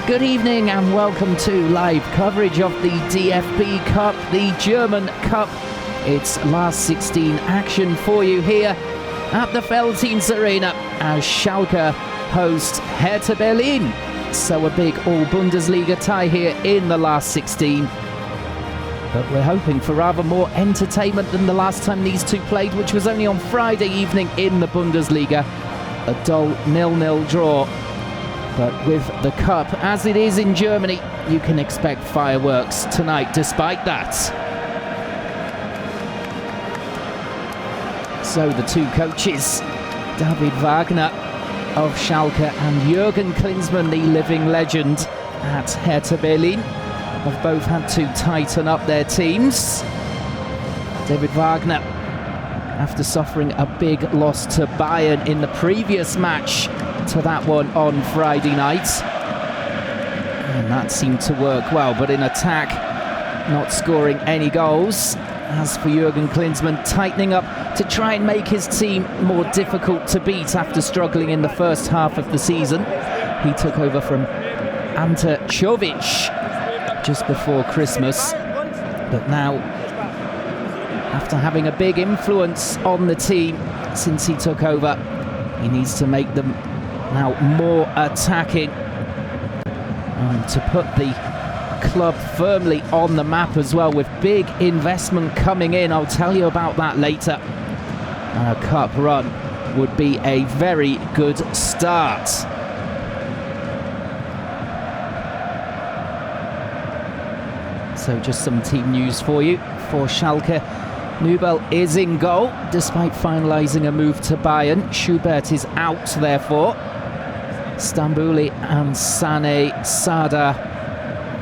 Good evening and welcome to live coverage of the DFB Cup, the German Cup. It's last 16 action for you here at the Veltins Arena as Schalke host Hertha Berlin. So a big all-Bundesliga tie here in the last 16. But we're hoping for rather more entertainment than the last time these two played, which was only on Friday evening in the Bundesliga. A dull 0-0 draw. But with the Cup, as it is in Germany, you can expect fireworks tonight despite that. So the two coaches, David Wagner of Schalke and Jürgen Klinsmann, the living legend at Hertha Berlin, have both had to tighten up their teams. David Wagner, after suffering a big loss to Bayern in the previous match to that one on Friday night, and that seemed to work well, but in attack, not scoring any goals. As for Jürgen Klinsmann, tightening up to try and make his team more difficult to beat after struggling in the first half of the season. He took over from Ante Czovic just before Christmas, but now, after having a big influence on the team since he took over, he needs to make them now more attacking and to put the club firmly on the map as well, with big investment coming in. I'll tell you about that later. And a cup run would be a very good start. So just some team news for you. For Schalke, Nübel is in goal despite finalising a move to Bayern. Schubert is out therefore. Stambouli and Sané, Sada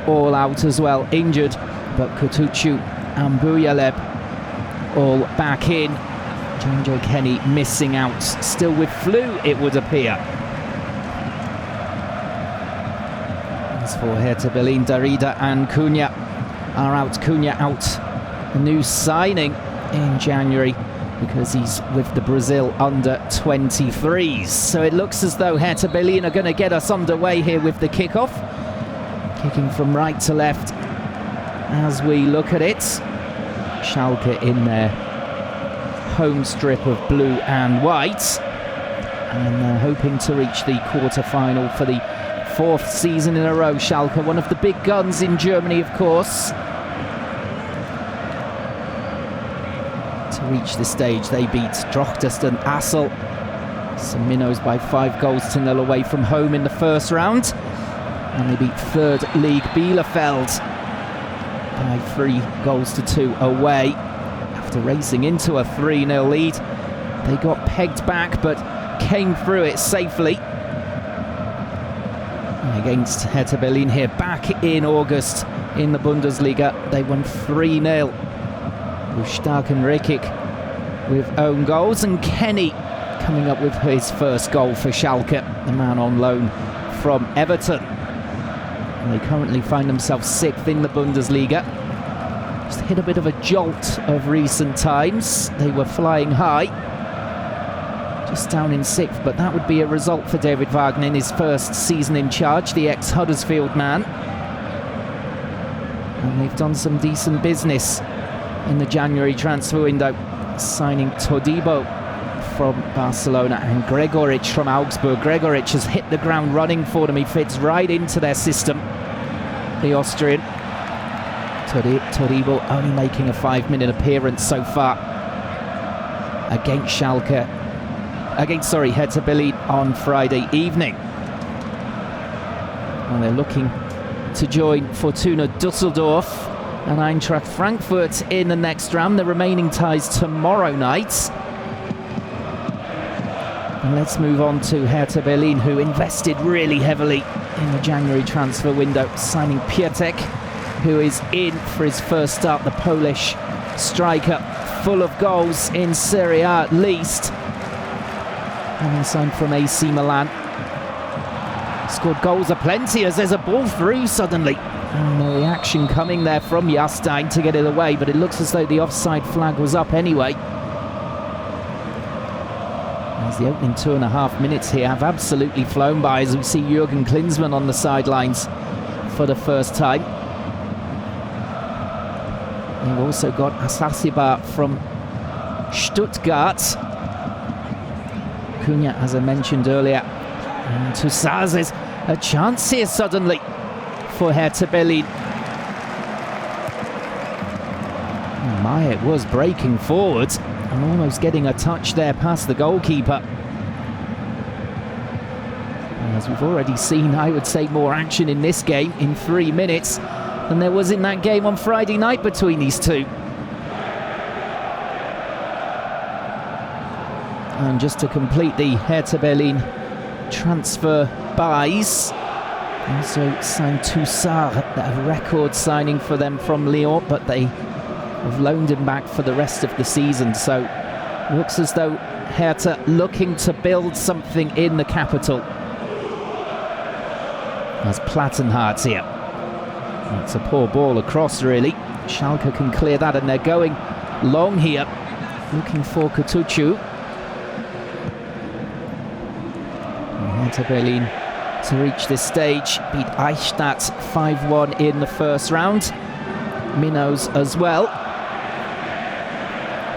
all out as well, injured, but Kutucu and Buyaleb all back in. Jonjo Kenny missing out, still with flu it would appear. As for Hertha Berlin, Darida and Cunha are out. Cunha out, a new signing in January because he's with the Brazil under-23s. So it looks as though Hertha Berlin are going to get us underway here with the kickoff. Kicking from right to left as we look at it. Schalke in their home strip of blue and white. And they're hoping to reach the quarter-final for the fourth season in a row. Schalke, one of the big guns in Germany, of course. To reach the stage, they beat Drochtest Assel. Some minnows by 5-0 away from home in the first round. And they beat third league Bielefeld by 3-2 away. After racing into a 3-0 lead, they got pegged back but came through it safely. And against Hertha Berlin here back in August in the Bundesliga, they won 3-0 with Starken Rekic with own goals, and Kenny coming up with his first goal for Schalke, the man on loan from Everton. And they currently find themselves 6th in the Bundesliga. Just hit a bit of a jolt of recent times. They were flying high. Just down in 6th, but that would be a result for David Wagner in his first season in charge, the ex-Huddersfield man. And they've done some decent business in the January transfer window, signing Todibo from Barcelona and Gregoritsch from Augsburg. Gregoritsch has hit the ground running for them. He fits right into their system, the Austrian. Todibo only making a 5-minute appearance so far against Hertha Berlin on Friday evening. And they're looking to join Fortuna Düsseldorf and Eintracht Frankfurt in the next round. The remaining ties tomorrow night. And let's move on to Hertha Berlin, who invested really heavily in the January transfer window, signing Piatek, who is in for his first start, the Polish striker, full of goals in Serie A at least. Having signed from AC Milan. Scored goals aplenty as there's a ball through suddenly. And the reaction coming there from Jahrstein to get it away, but it looks as though the offside flag was up anyway. As the opening 2.5 minutes here have absolutely flown by, as we see Jurgen Klinsmann on the sidelines for the first time. They've also got Asasiba from Stuttgart. Cunha, as I mentioned earlier. And Toussaint, a chance here suddenly for Hertha Berlin. Maya was breaking forward and almost getting a touch there past the goalkeeper. As we've already seen, I would say, more action in this game in 3 minutes than there was in that game on Friday night between these two. And just to complete the Hertha Berlin transfer buys, also signed Toussaint, a record signing for them from Lyon, but they have loaned him back for the rest of the season. So looks as though Hertha looking to build something in the capital. As Plattenhardt here. It's a poor ball across, really. Schalke can clear that, and they're going long here, looking for Kutucu. Hertha Berlin to reach this stage beat Eichstätt 5-1 in the first round. Minnows as well.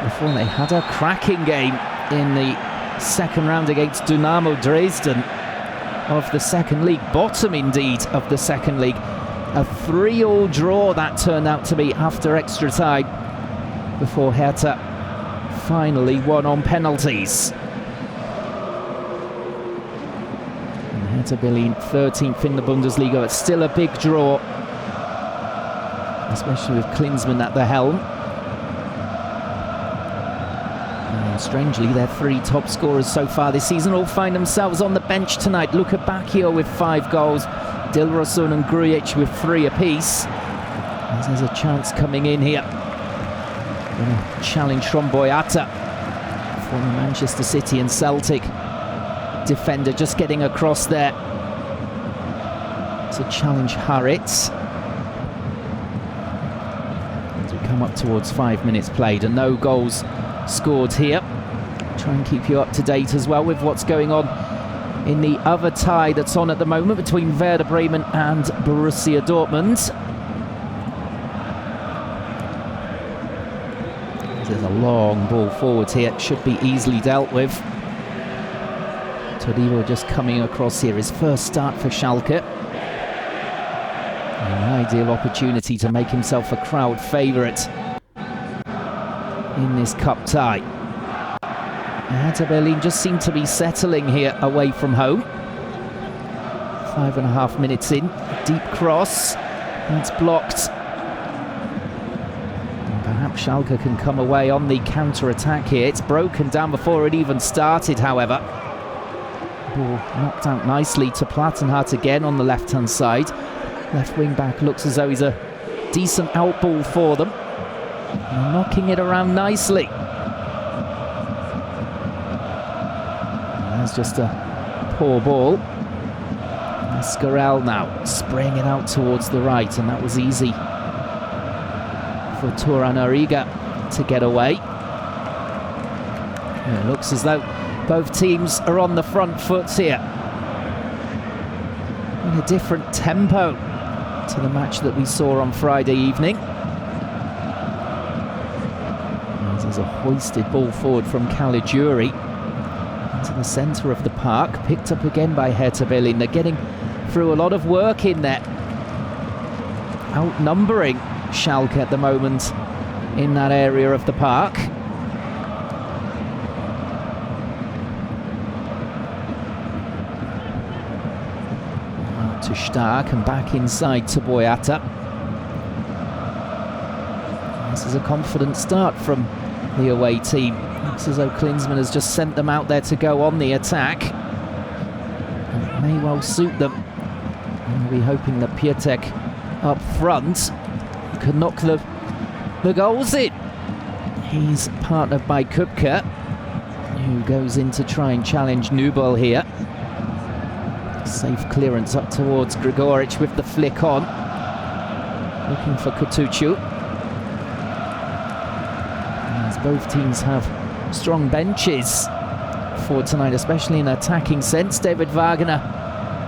Before they had a cracking game in the second round against Dynamo Dresden of the second league, bottom indeed of the second league. A 3-3 draw that turned out to be after extra time, before Hertha finally won on penalties. And Hertha Berlin 13th in the Bundesliga, but still a big draw, especially with Klinsmann at the helm. Strangely, their 3 top scorers so far this season all find themselves on the bench tonight. Luka Bacchio with 5 goals, Dilrosun and Grujic with 3 apiece. As there's a chance coming in here. A challenge from Boyata, former Manchester City and Celtic defender, just getting across there to challenge Haritz. As we come up towards 5 minutes played, and no goals scored here. Try and keep you up to date as well with what's going on in the other tie that's on at the moment between Werder Bremen and Borussia Dortmund. There's a long ball forward here, it should be easily dealt with. Todibo just coming across here, his first start for Schalke. An ideal opportunity to make himself a crowd favourite in this cup tie. Hertha Berlin just seem to be settling here away from home. 5.5 minutes in, deep cross, it's blocked. And perhaps Schalke can come away on the counter-attack here. It's broken down before it even started, however. Ball knocked out nicely to Plattenhardt again on the left-hand side. Left wing back looks as though he's a decent out ball for them. Knocking it around nicely. That's just a poor ball. Scarell now spraying it out towards the right, and that was easy for Turan Ariga to get away. It looks as though both teams are on the front foot here. In a different tempo to the match that we saw on Friday evening. There's a hoisted ball forward from Caligiuri into the centre of the park, picked up again by Hertha Berlin. They're getting through a lot of work in there, outnumbering Schalke at the moment in that area of the park. Out to Stark and back inside to Boyata. This is a confident start from the away team. Looks as though Klinsmann has just sent them out there to go on the attack, and it may well suit them. And we'll be hoping that Piatek up front could knock the goals in. He's partnered by Kupka, who goes in to try and challenge Nubel here. Safe clearance up towards Grigoric with the flick on, looking for Kutucu. Both teams have strong benches for tonight, especially in attacking sense. David Wagner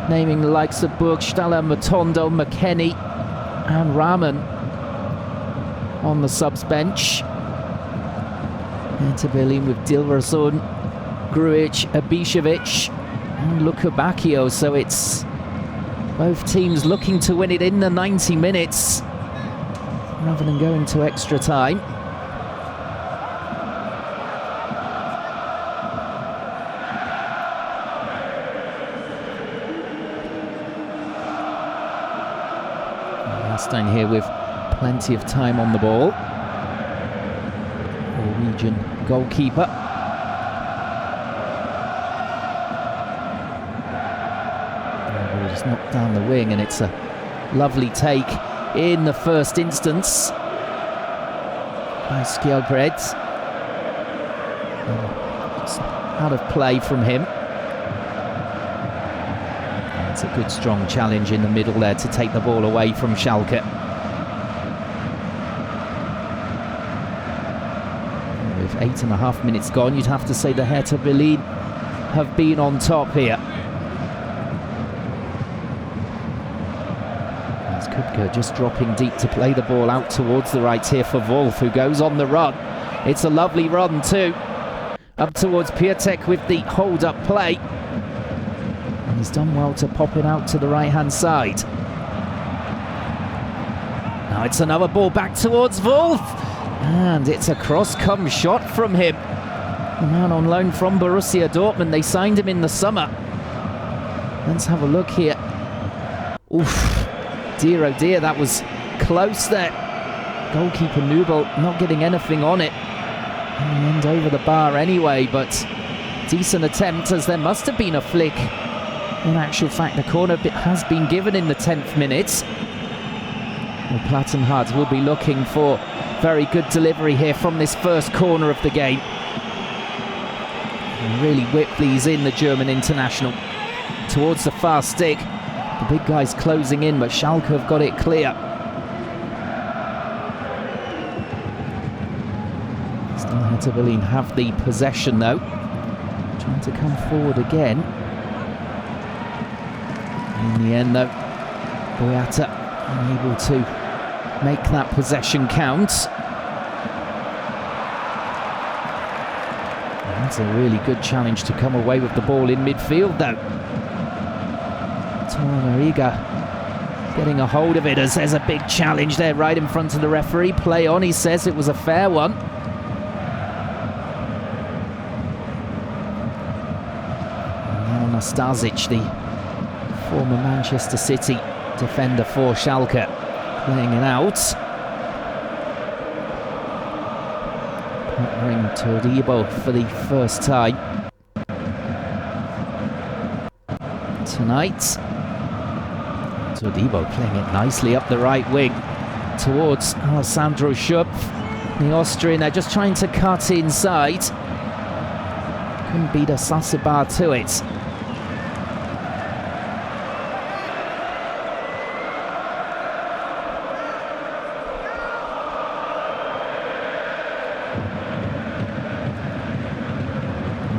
naming the likes of Burgstaller, Matondo, McKennie and Rahman on the subs bench. Hertha Berlin with Dilrosun, Grujic, Ibišević and Lukebakio. So it's both teams looking to win it in the 90 minutes rather than going to extra time. Stein here with plenty of time on the ball. Norwegian goalkeeper. Just knocked down the wing, and it's a lovely take in the first instance by Skjelbred. It's out of play from him. It's a good strong challenge in the middle there to take the ball away from Schalke. With 8.5 minutes gone, you'd have to say the Hertha Berlin have been on top here. As Kupke just dropping deep to play the ball out towards the right here for Wolf, who goes on the run. It's a lovely run too. Up towards Piatek with the hold-up play. He's done well to pop it out to the right-hand side. Now it's another ball back towards Wolf. And it's a cross-come shot from him. The man on loan from Borussia Dortmund. They signed him in the summer. Let's have a look here. Oof. Dear oh dear, that was close there. Goalkeeper Nubel not getting anything on it. In the end, over the bar anyway, but decent attempt, as there must have been a flick. In actual fact, the corner has been given in the 10th minute. Well, Plattenhardt will be looking for very good delivery here from this first corner of the game. And really whip these in, the German international. Towards the far stick. The big guy's closing in, but Schalke have got it clear. Still Hertha Berlin have the possession though. Trying to come forward again. In the end, though, Boyata unable to make that possession count. And that's a really good challenge to come away with the ball in midfield, though. Torunariga getting a hold of it, as there's a big challenge there right in front of the referee. Play on, he says it was a fair one. And now Nastasic, the former Manchester City defender for Schalke, playing it out. Partnering Todibo for the first time tonight. Todibo playing it nicely up the right wing towards Alessandro Schupf. The Austrian, they're just trying to cut inside. Couldn't beat a Sasibar to it.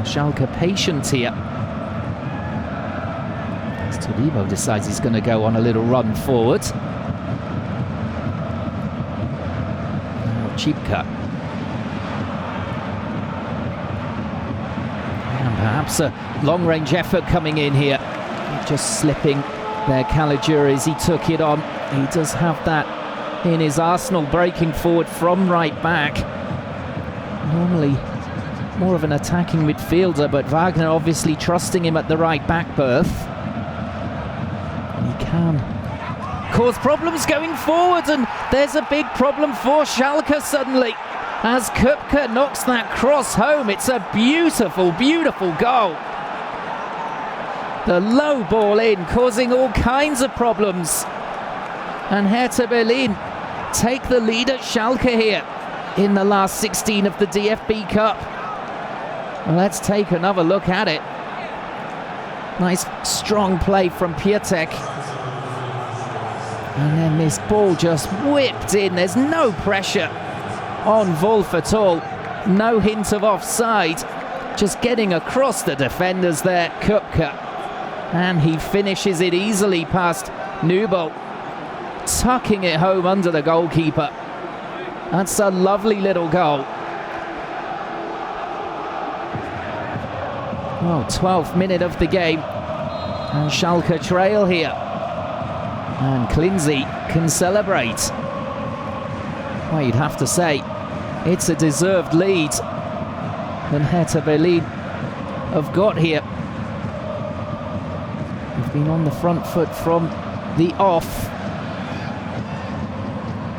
Schalke patient here. As Todibo decides he's going to go on a little run forward. Now Chipka. And perhaps a long-range effort coming in here. Just slipping there, Caligiuri, as he took it on. He does have that in his arsenal, breaking forward from right back. Normally more of an attacking midfielder, but Wagner obviously trusting him at the right back berth. And he can cause problems going forward, and there's a big problem for Schalke suddenly, as Kupke knocks that cross home. It's a beautiful, beautiful goal. The low ball in, causing all kinds of problems. And Hertha Berlin take the lead at Schalke here in the last 16 of the DFB Cup. Let's take another look at it. Nice strong play from Piatek. And then this ball just whipped in. There's no pressure on Wolf at all. No hint of offside. just getting across the defenders there, Kupka. And he finishes it easily past Nubel, tucking it home under the goalkeeper. That's a lovely little goal. Well, 12th minute of the game, and Schalke trail here. And Klinzy can celebrate. Well, you'd have to say it's a deserved lead that Hertha Berlin have got here. They've been on the front foot from the off.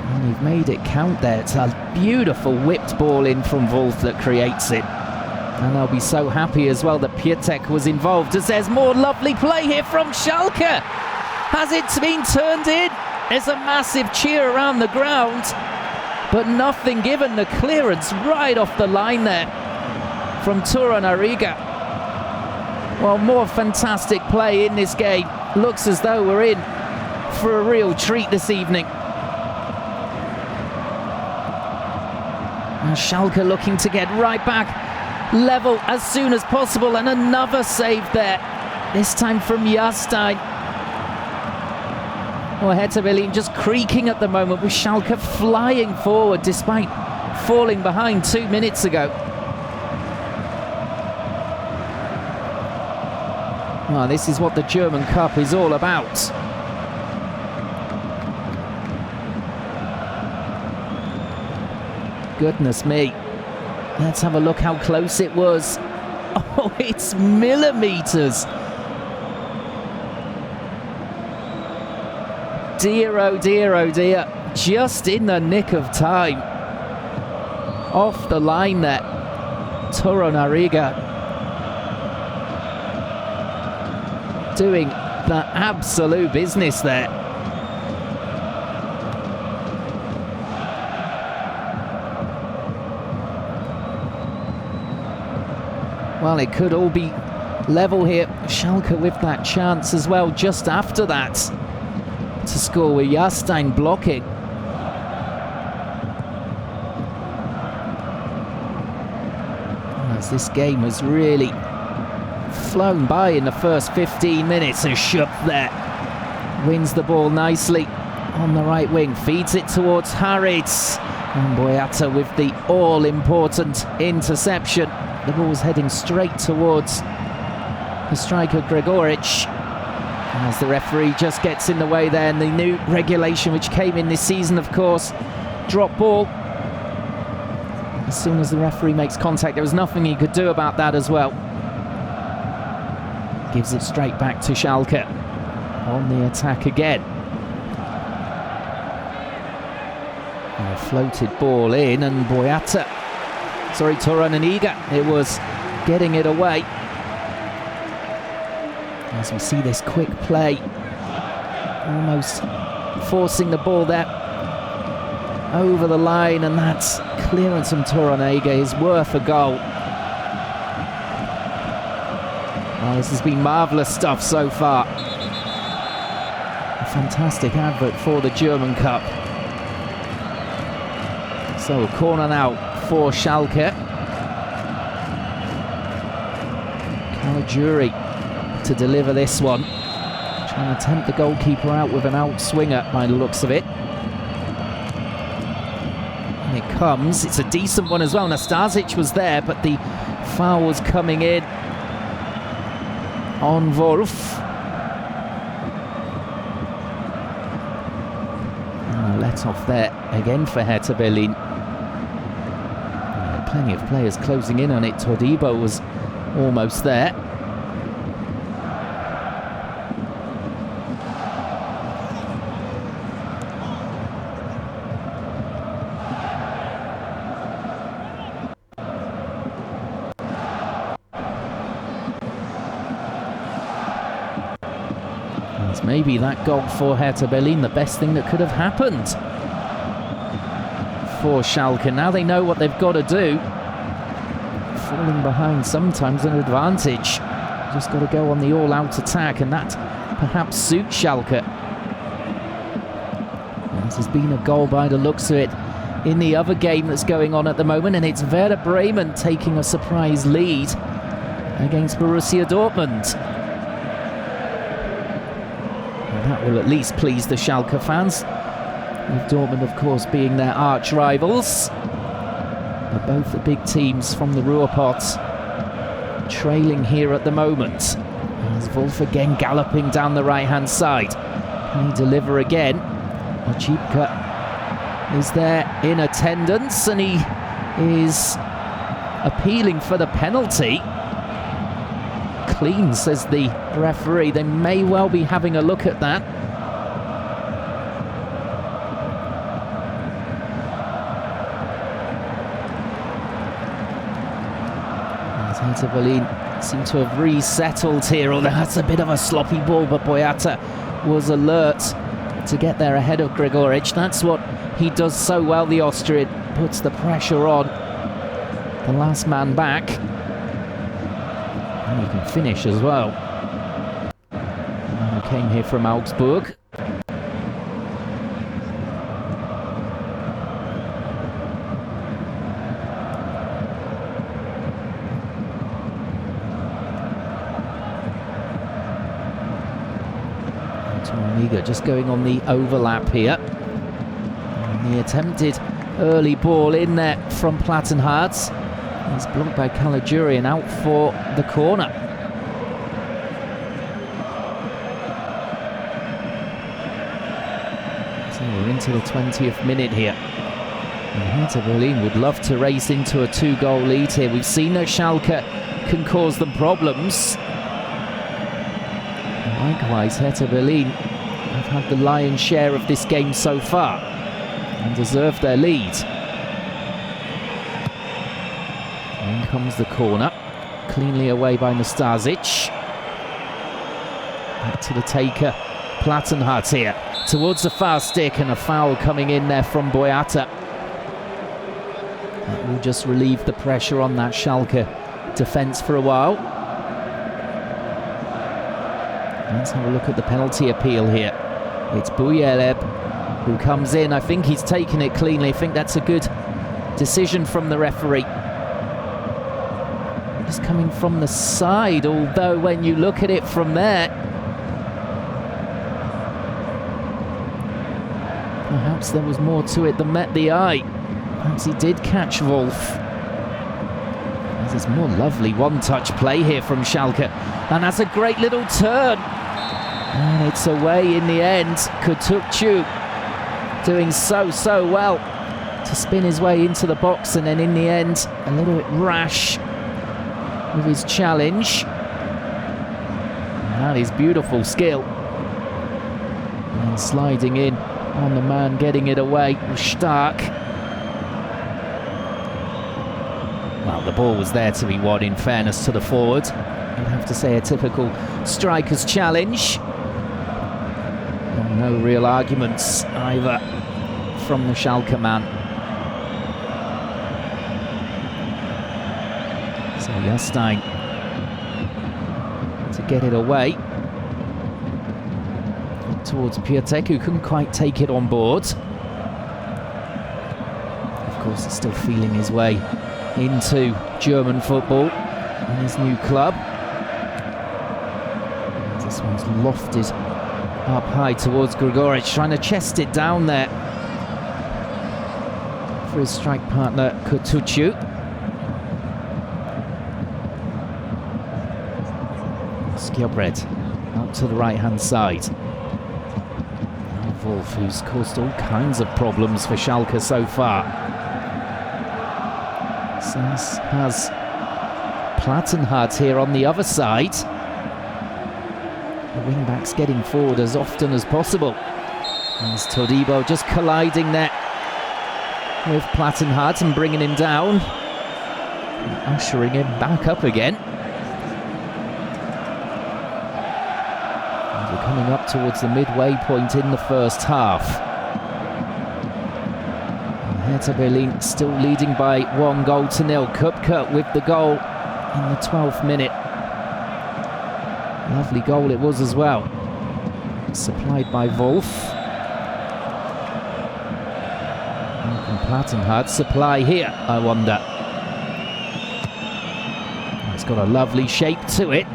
And they've made it count there. It's a beautiful whipped ball in from Wolf that creates it. And they'll be so happy as well that Piatek was involved, as there's more lovely play here from Schalke. Has it been turned in? There's a massive cheer around the ground, but nothing given. The clearance right off the line there from Turan Ariga. Well, more fantastic play in this game. Looks as though we're in for a real treat this evening. And Schalke looking to get right back level as soon as possible, and another save there, this time from Jahrstein. Well, Hertha Berlin just creaking at the moment, with Schalke flying forward despite falling behind 2 minutes ago. Well, this is what the German Cup is all about. Goodness me. Let's have a look how close it was. Oh, it's millimeters. Dear, oh dear, oh dear. Just in the nick of time. Off the line there. Turan Ariga doing the absolute business there. Well, it could all be level here. Schalke with that chance as well just after that to score, with Jahrstein blocking. As this game has really flown by in the first 15 minutes. And Schupp there wins the ball nicely on the right wing, feeds it towards Haritz. And Boyata with the all-important interception. The ball's heading straight towards the striker Gregoric, as the referee just gets in the way there. And the new regulation, which came in this season, of course, drop ball. As soon as the referee makes contact, there was nothing he could do about that as well. Gives it straight back to Schalke on the attack again. And a floated ball in, and Boyata, sorry, Turan Ariga, it was getting it away. As we see this quick play, almost forcing the ball there over the line, and that clearance from Turan Ariga is worth a goal. Well, this has been marvellous stuff so far. A fantastic advert for the German Cup. So a corner now for Schalke. Caligiuri to deliver this one. Trying to tempt the goalkeeper out with an outswinger by the looks of it. And it comes. It's a decent one as well. Nastasic was there, but the foul was coming in on Wolf. And a let off there again for Hertha Berlin. Plenty of players closing in on it. Todibo was almost there. And maybe that goal for Hertha Berlin, the best thing that could have happened for Schalke. Now they know what they've got to do. Falling behind sometimes an advantage. Just got to go on the all-out attack, and that perhaps suits Schalke. This has been a goal by the looks of it in the other game that's going on at the moment, and it's Werder Bremen taking a surprise lead against Borussia Dortmund. And that will at least please the Schalke fans, with Dortmund, of course, being their arch rivals. But both the big teams from the Ruhrpott trailing here at the moment. As Wolf again galloping down the right-hand side. Can he deliver again? Ojibka is there in attendance, and he is appealing for the penalty. Clean, says the referee. They may well be having a look at that. Hertha Berlin seem to have resettled here, although that's a bit of a sloppy ball, but Boyata was alert to get there ahead of Gregoritsch. That's what he does so well, the Austrian. Puts the pressure on the last man back. And he can finish as well. And he came here from Augsburg. Just going on the overlap here. And the attempted early ball in there from Plattenhardt. He's blocked by Caligiuri and out for the corner. So we're into the 20th minute here. And Hertha Berlin would love to race into a 2-goal lead here. We've seen that Schalke can cause them problems. And likewise, Hertha Berlin have had the lion's share of this game so far and deserve their lead. In comes the corner, cleanly away by Nastasic. Back to the taker, Plattenhardt here, towards the far stick, and a foul coming in there from Boyata. That will just relieve the pressure on that Schalke defence for a while. Let's have a look at the penalty appeal here. It's Buyeleb who comes in. I think he's taken it cleanly. I think that's a good decision from the referee. Just coming from the side, although when you look at it from there, perhaps there was more to it than met the eye. Perhaps he did catch Wolf. There's more lovely one-touch play here from Schalke. And that's a great little turn. And it's away in the end. Kutukcu doing so well to spin his way into the box, and then in the end a little bit rash with his challenge. And that is beautiful skill. And sliding in on the man getting it away was Stark. Well, the ball was there to be won, in fairness to the forward. You'd have to say a typical striker's challenge. No real arguments either from the Schalke man. So Jastein to get it away towards Piatek, who couldn't quite take it on board. Of course, he's still feeling his way into German football in his new club. This one's lofted up high towards Gregoritsch, trying to chest it down there for his strike partner Kutukcu. Skjobred out to the right-hand side. Now Wolf, who's caused all kinds of problems for Schalke so far. Sass has Plattenhardt here on the other side. The wing-backs getting forward as often as possible. As Todibo just colliding there with Plattenhardt and bringing him down. And ushering him back up again. And we're coming up towards the midway point in the first half. And Hertha Berlin still leading by 1-0. Kupka with the goal in the 12th minute. Lovely goal it was as well. Supplied by Wolf. Can Plattenhardt supply here, I wonder? It's got a lovely shape to it.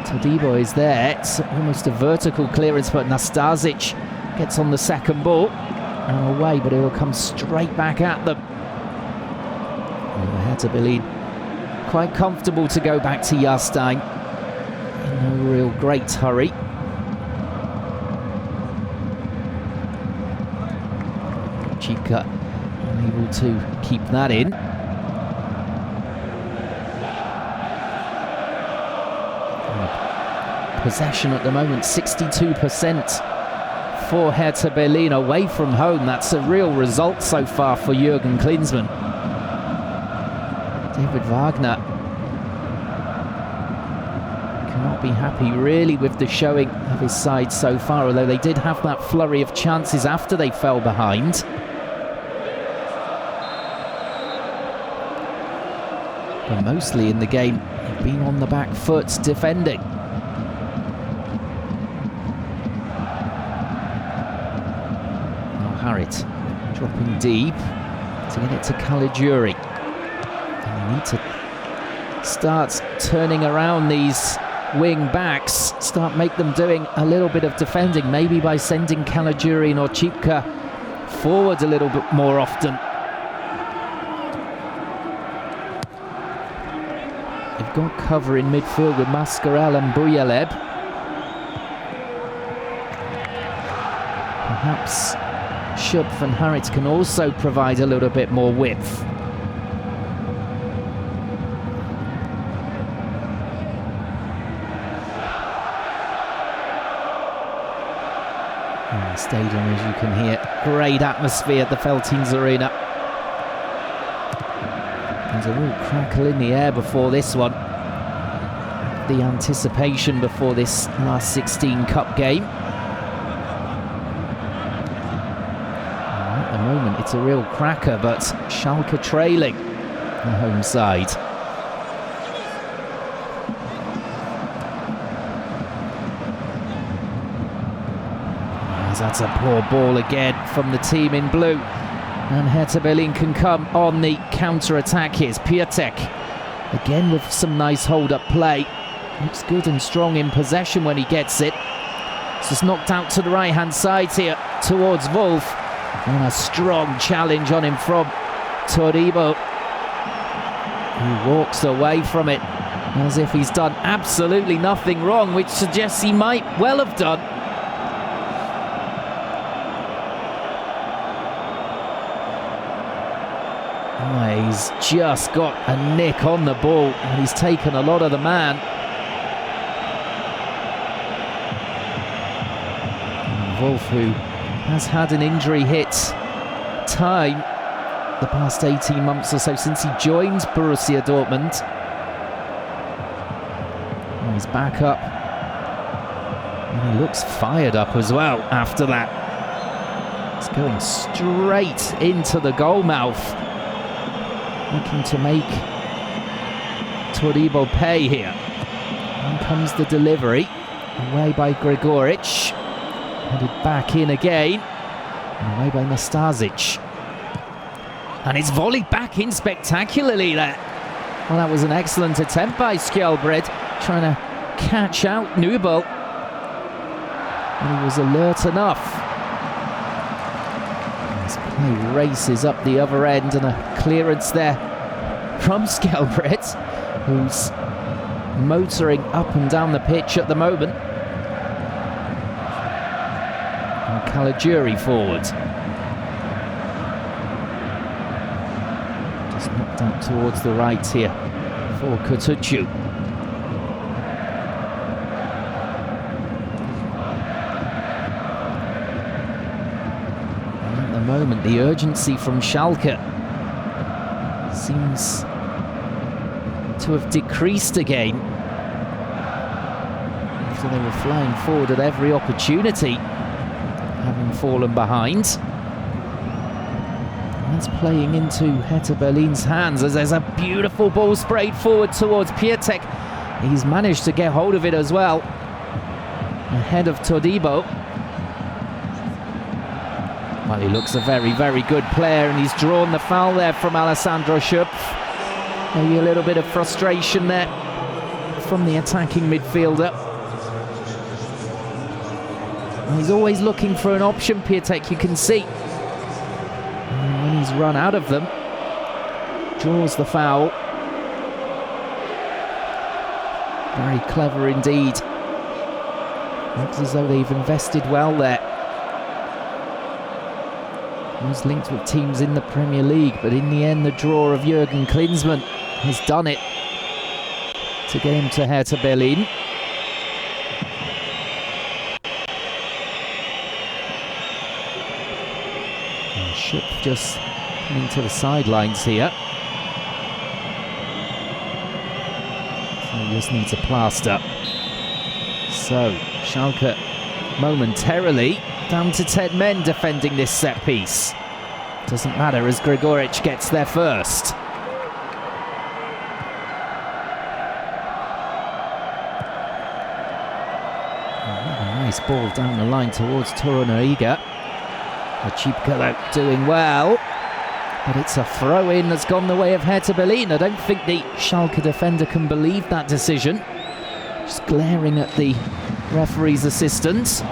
Todibo is there. It's almost a vertical clearance, but Nastasic gets on the second ball and away, but it will come straight back at them. Hertha Berlin quite comfortable to go back to Jahrstein. In no real great hurry. Chika unable to keep that in. Possession at the moment, 62% for Hertha Berlin away from home. That's a real result so far for Jürgen Klinsmann. David Wagner cannot be happy really with the showing of his side so far, although they did have that flurry of chances after they fell behind. But mostly in the game, they've been on the back foot defending. Now Harit dropping deep to get it to Caligiuri. And they need to start turning around these wing backs, make them doing a little bit of defending, maybe by sending Caligiuri and Orchipka forward a little bit more often. They've got cover in midfield with Mascarell and Buyaleb. Perhaps Schupf and Harit can also provide a little bit more width. And the stadium, as you can hear, great atmosphere at the Veltins Arena. There's a real crackle in the air before this one. The anticipation before this last 16 Cup game. And at the moment it's a real cracker, but Schalke trailing the home side. That's a poor ball again from the team in blue. And Hertha Berlin can come on the counter-attack. Here's Piatek, again with some nice hold-up play. Looks good and strong in possession when he gets it. It's just knocked out to the right-hand side here towards Wolf. And a strong challenge on him from Todibo, who walks away from it as if he's done absolutely nothing wrong, which suggests he might well have done. Oh, he's just got a nick on the ball and he's taken a lot of the man. And Wolf, who has had an injury hit time the past 18 months or so since he joined Borussia Dortmund. And he's back up. And he looks fired up as well after that. It's going straight into the goal mouth. Looking to make Todibo pay here. And comes the delivery. Away by Gregoric. Headed back in again. And away by Nastasic. And it's volleyed back in spectacularly there. Well, that was an excellent attempt by Skjelbred, trying to catch out Nubel. And he was alert enough. This play races up the other end, and a clearance there from Skjelbred, who's motoring up and down the pitch at the moment. And Caligiuri forward. Just knocked out towards the right here for Kutucu. And at the moment, the urgency from Schalke seems to have decreased again after they were flying forward at every opportunity, having fallen behind. That's playing into Hertha Berlin's hands as there's a beautiful ball sprayed forward towards Piatek. He's managed to get hold of it as well, ahead of Todibo. Well, he looks a very, very good player, and he's drawn the foul there from Alessandro Schöpf. Maybe a little bit of frustration there from the attacking midfielder. And he's always looking for an option, Piatek, you can see. And when he's run out of them, draws the foul. Very clever indeed. Looks as though they've invested well there. He was linked with teams in the Premier League, but in the end the draw of Jurgen Klinsmann has done it to get him to Hertha Berlin. And Schöpf just coming to the sidelines here. So he just needs a plaster. So Schalke momentarily down to 10 men defending this set piece. Doesn't matter as Gregoritsch gets there first. A nice ball down the line towards Torunariga. Achibka doing well, but it's a throw-in that's gone the way of Hertha Berlin. I don't think the Schalke defender can believe that decision. Just glaring at the referee's assistant.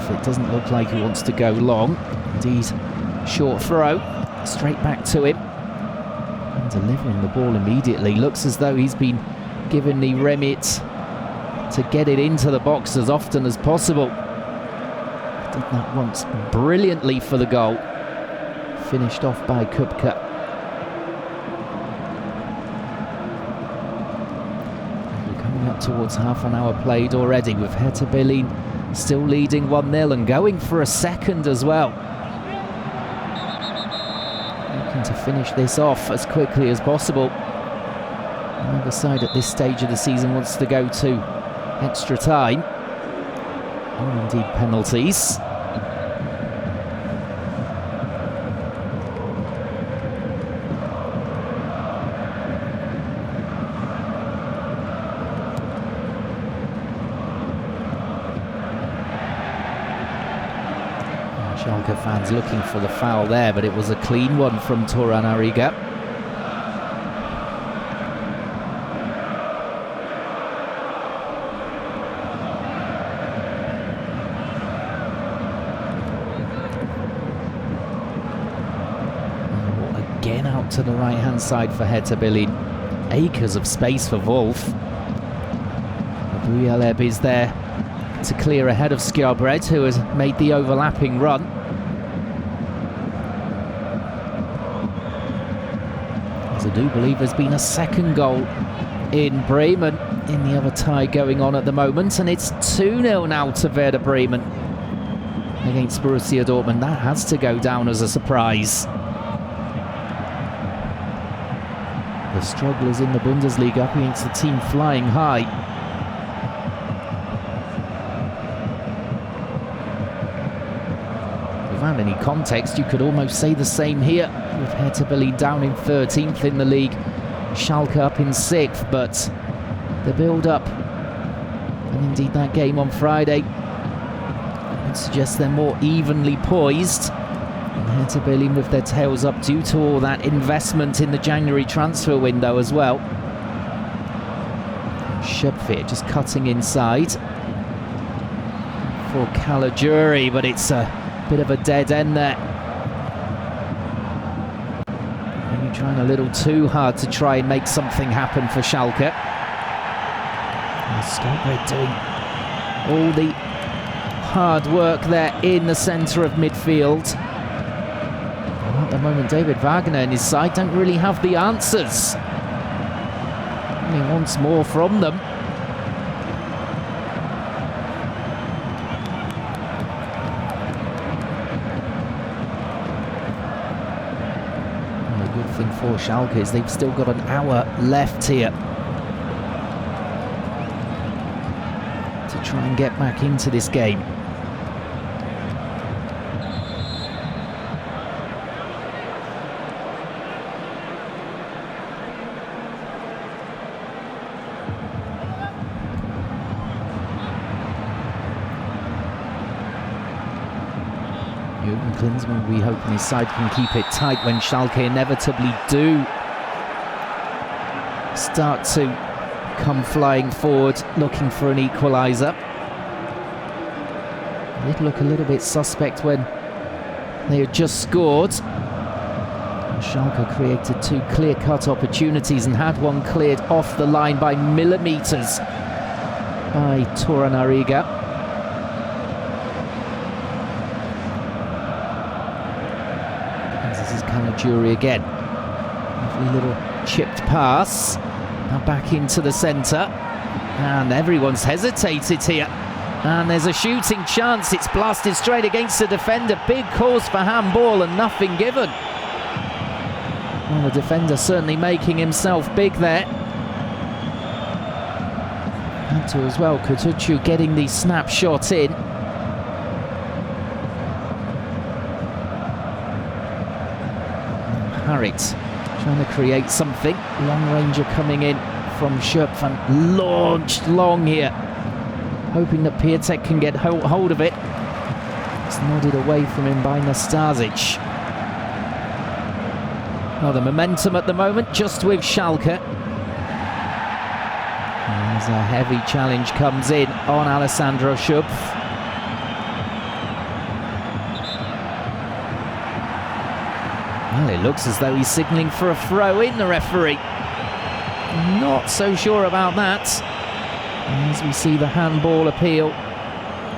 It doesn't look like he wants to go long. Indeed, short throw, straight back to him. And delivering the ball immediately. Looks as though he's been given the remit to get it into the box as often as possible. Did that once brilliantly for the goal. Finished off by Kupka. We're coming up towards half an hour played already, with Hertha Berlin still leading 1-0 and going for a second as well. Looking to finish this off as quickly as possible. Neither side at this stage of the season wants to go to extra time. Or indeed penalties. Schalke fans looking for the foul there, but it was a clean one from Torunariga. Again out to the right-hand side for Hertha Berlin. Acres of space for Wolf. Buyaleb is there to clear ahead of Skjarbred, who has made the overlapping run. As I do believe there's been a second goal in Bremen in the other tie going on at the moment, and it's 2-0 now to Werder Bremen against Borussia Dortmund. That has to go down as a surprise. The strugglers in the Bundesliga up against the team flying high. Without any context, you could almost say the same here, with Hertha Berlin down in 13th in the league, Schalke up in 6th, but the build-up, and indeed that game on Friday, would suggest they're more evenly poised. And Hertha Berlin with their tails up due to all that investment in the January transfer window as well. Schöpf just cutting inside for Caligiuri, but it's a bit of a dead end there. Maybe trying a little too hard to try and make something happen for Schalke. Skjarbred doing all the hard work there in the centre of midfield. And at the moment, David Wagner and his side don't really have the answers. He wants more from them. Thing for Schalke is they've still got an hour left here to try and get back into this game. Jürgen Klinsmann will be hoping his side can keep it tight when Schalke inevitably do start to come flying forward, looking for an equaliser. It did look a little bit suspect when they had just scored. Schalke created two clear-cut opportunities and had one cleared off the line by millimetres by Torunariga. This is Caligiuri again. Lovely little chipped pass. Now back into the centre. And everyone's hesitated here. And there's a shooting chance. It's blasted straight against the defender. Big cause for handball and nothing given. Well, the defender certainly making himself big there. Had to as well. Kutucu getting the snapshot in. Harit trying to create something. Long ranger coming in from Schöpf and launched long here. Hoping that Piatek can get hold of it. It's nodded away from him by Nastasic. Well, the momentum at the moment just with Schalke. As a heavy challenge comes in on Alessandro Schöpf. Well, it looks as though he's signalling for a throw-in, the referee. Not so sure about that. As we see the handball appeal.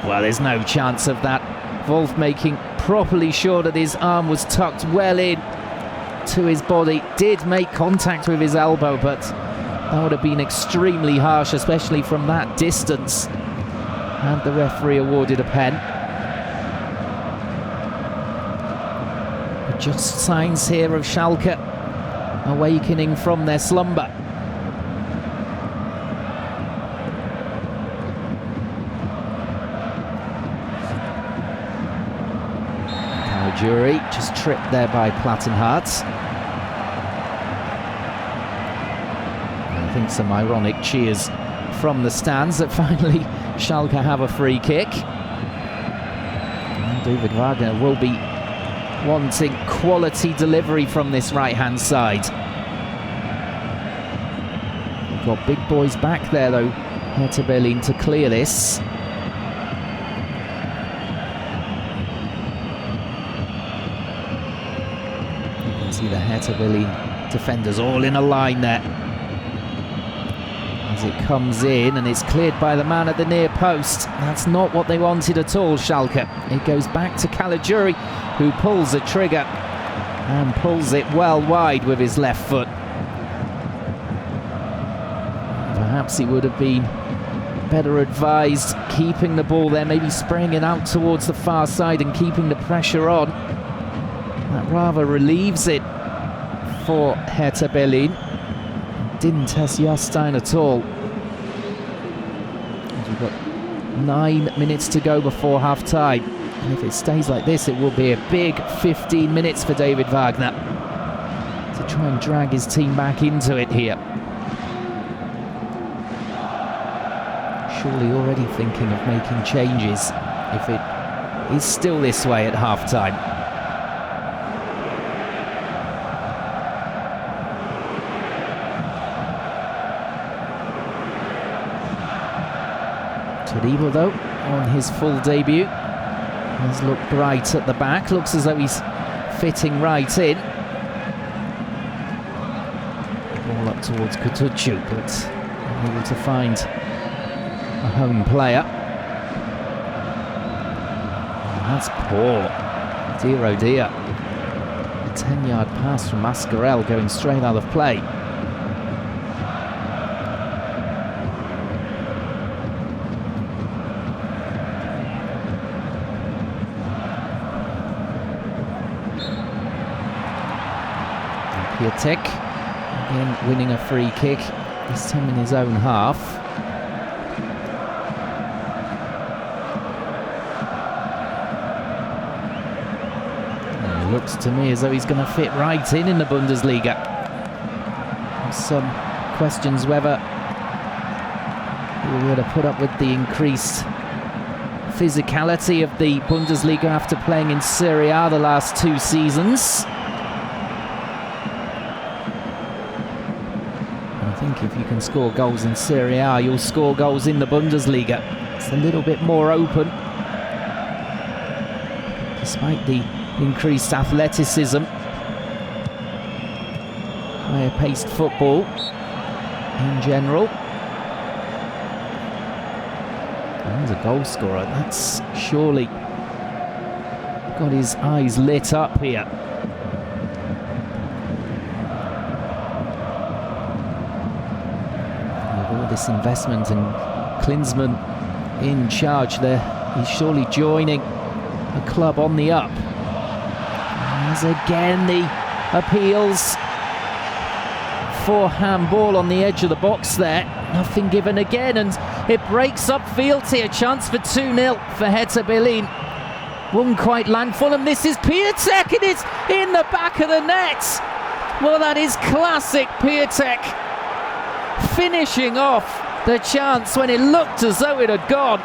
Well, there's no chance of that. Wolf making properly sure that his arm was tucked well in to his body. Did make contact with his elbow, but that would have been extremely harsh, especially from that distance. And the referee awarded a pen. Just signs here of Schalke awakening from their slumber. Caligiuri just tripped there by Plattenhardt. I think some ironic cheers from the stands that finally Schalke have a free kick. And David Wagner will be wanting quality delivery from this right-hand side. We've got big boys back there though, Hertha Berlin, to clear this. You can see the Hertha Berlin defenders all in a line there. As it comes in and it's cleared by the man at the near post. That's not what they wanted at all, Schalke. It goes back to Caligiuri, who pulls the trigger and pulls it well wide with his left foot. Perhaps he would have been better advised keeping the ball there, maybe spraying it out towards the far side and keeping the pressure on. That rather relieves it for Hertha Berlin. Didn't test Jahrstein at all. We've got 9 minutes to go before half-time. And if it stays like this, it will be a big 15 minutes for David Wagner to try and drag his team back into it here. Surely already thinking of making changes if it is still this way at half-time. Todibo, though, on his full debut, has looked bright at the back. Looks as though he's fitting right in. Ball up towards Kutucu, but unable to find a home player. Oh, that's poor. Dear oh dear. A 10-yard pass from Mascarell going straight out of play. Piatek again winning a free kick, this time in his own half. And it looks to me as though he's going to fit right in the Bundesliga. Some questions whether he will be able to put up with the increased physicality of the Bundesliga after playing in Serie A the last 2 seasons. I think if you can score goals in Serie A, you'll score goals in the Bundesliga. It's a little bit more open, despite the increased athleticism. Higher paced football in general. And a goal scorer, that's surely got his eyes lit up here. With all this investment and Klinsmann in charge there, he's surely joining a club on the up. As again the appeals for handball on the edge of the box there. Nothing given again, and it breaks up field here. Chance for 2-0 for Hertha Berlin. Won't quite land for them. This is Piatek, and it's in the back of the net. Well, that is classic Piatek, finishing off the chance when it looked as though it had gone.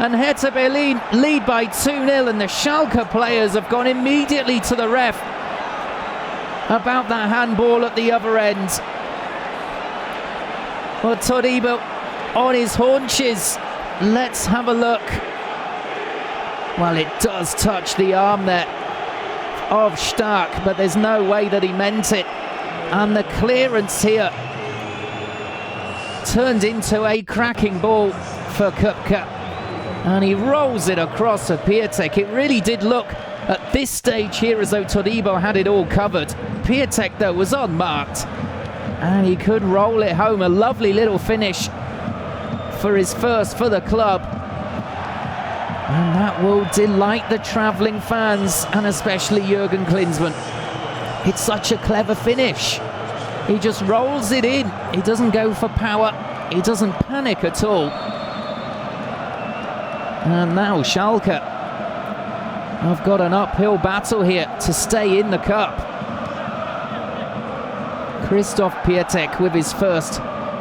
And Hertha Berlin lead by 2-0, and the Schalke players have gone immediately to the ref about that handball at the other end. Well, Todibo on his haunches. Let's have a look. Well, it does touch the arm there of Stark, but there's no way that he meant it. And the clearance here turned into a cracking ball for Kupka. And he rolls it across to Piatek. It really did look at this stage here as though Todibo had it all covered. Piatek, though, was unmarked, and he could roll it home. A lovely little finish for his first for the club. And that will delight the travelling fans, and especially Jurgen Klinsmann. It's such a clever finish. He just rolls it in. He doesn't go for power. He doesn't panic at all. And now Schalke have got an uphill battle here to stay in the cup. Christoph Piatek with his first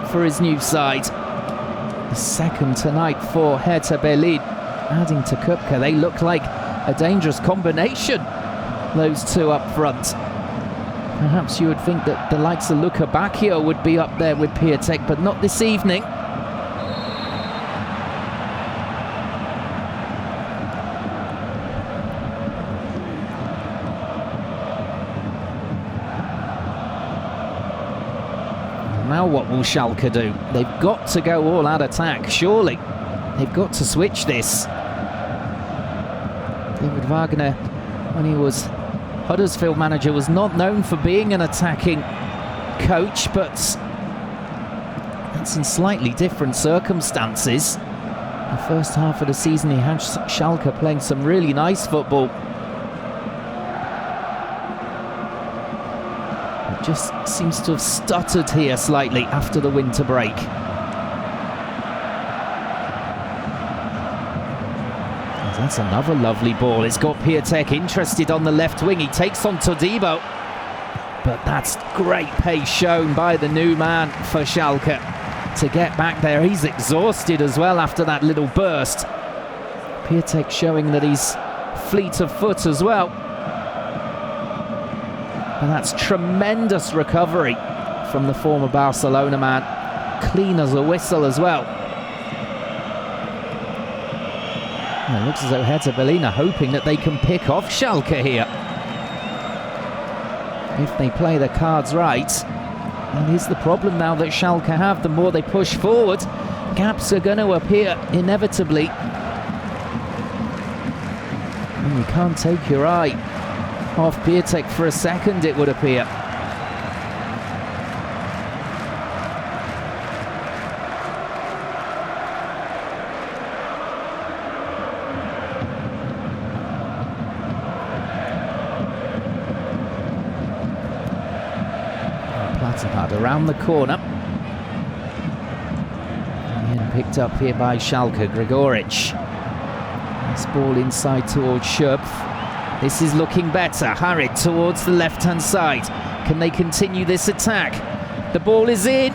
for his new side. The second tonight for Hertha Berlin. Adding to Kupka, they look like a dangerous combination, those two up front. Perhaps you would think that the likes of Luka Bacchio would be up there with Piatek, but not this evening. Now what will Schalke do? They've got to go all out attack, surely. They've got to switch this. David Wagner, when he was Huddersfield manager, was not known for being an attacking coach, but that's in slightly different circumstances. The first half of the season he had Schalke playing some really nice football. It just seems to have stuttered here slightly after the winter break. That's another lovely ball. It's got Piatek interested on the left wing. He takes on Todibo. But that's great pace shown by the new man for Schalke to get back there. He's exhausted as well after that little burst. Piatek showing that he's fleet of foot as well. But that's tremendous recovery from the former Barcelona man. Clean as a whistle as well. It looks as though Hertha Berlin are hoping that they can pick off Schalke here. If they play their cards right. And here's the problem now that Schalke have. The more they push forward, gaps are going to appear inevitably. And you can't take your eye off Piatek for a second, it would appear. Around the corner. And picked up here by Schalke, Gregoric. This ball inside towards Schöpf. This is looking better. Harried towards the left-hand side. Can they continue this attack? The ball is in,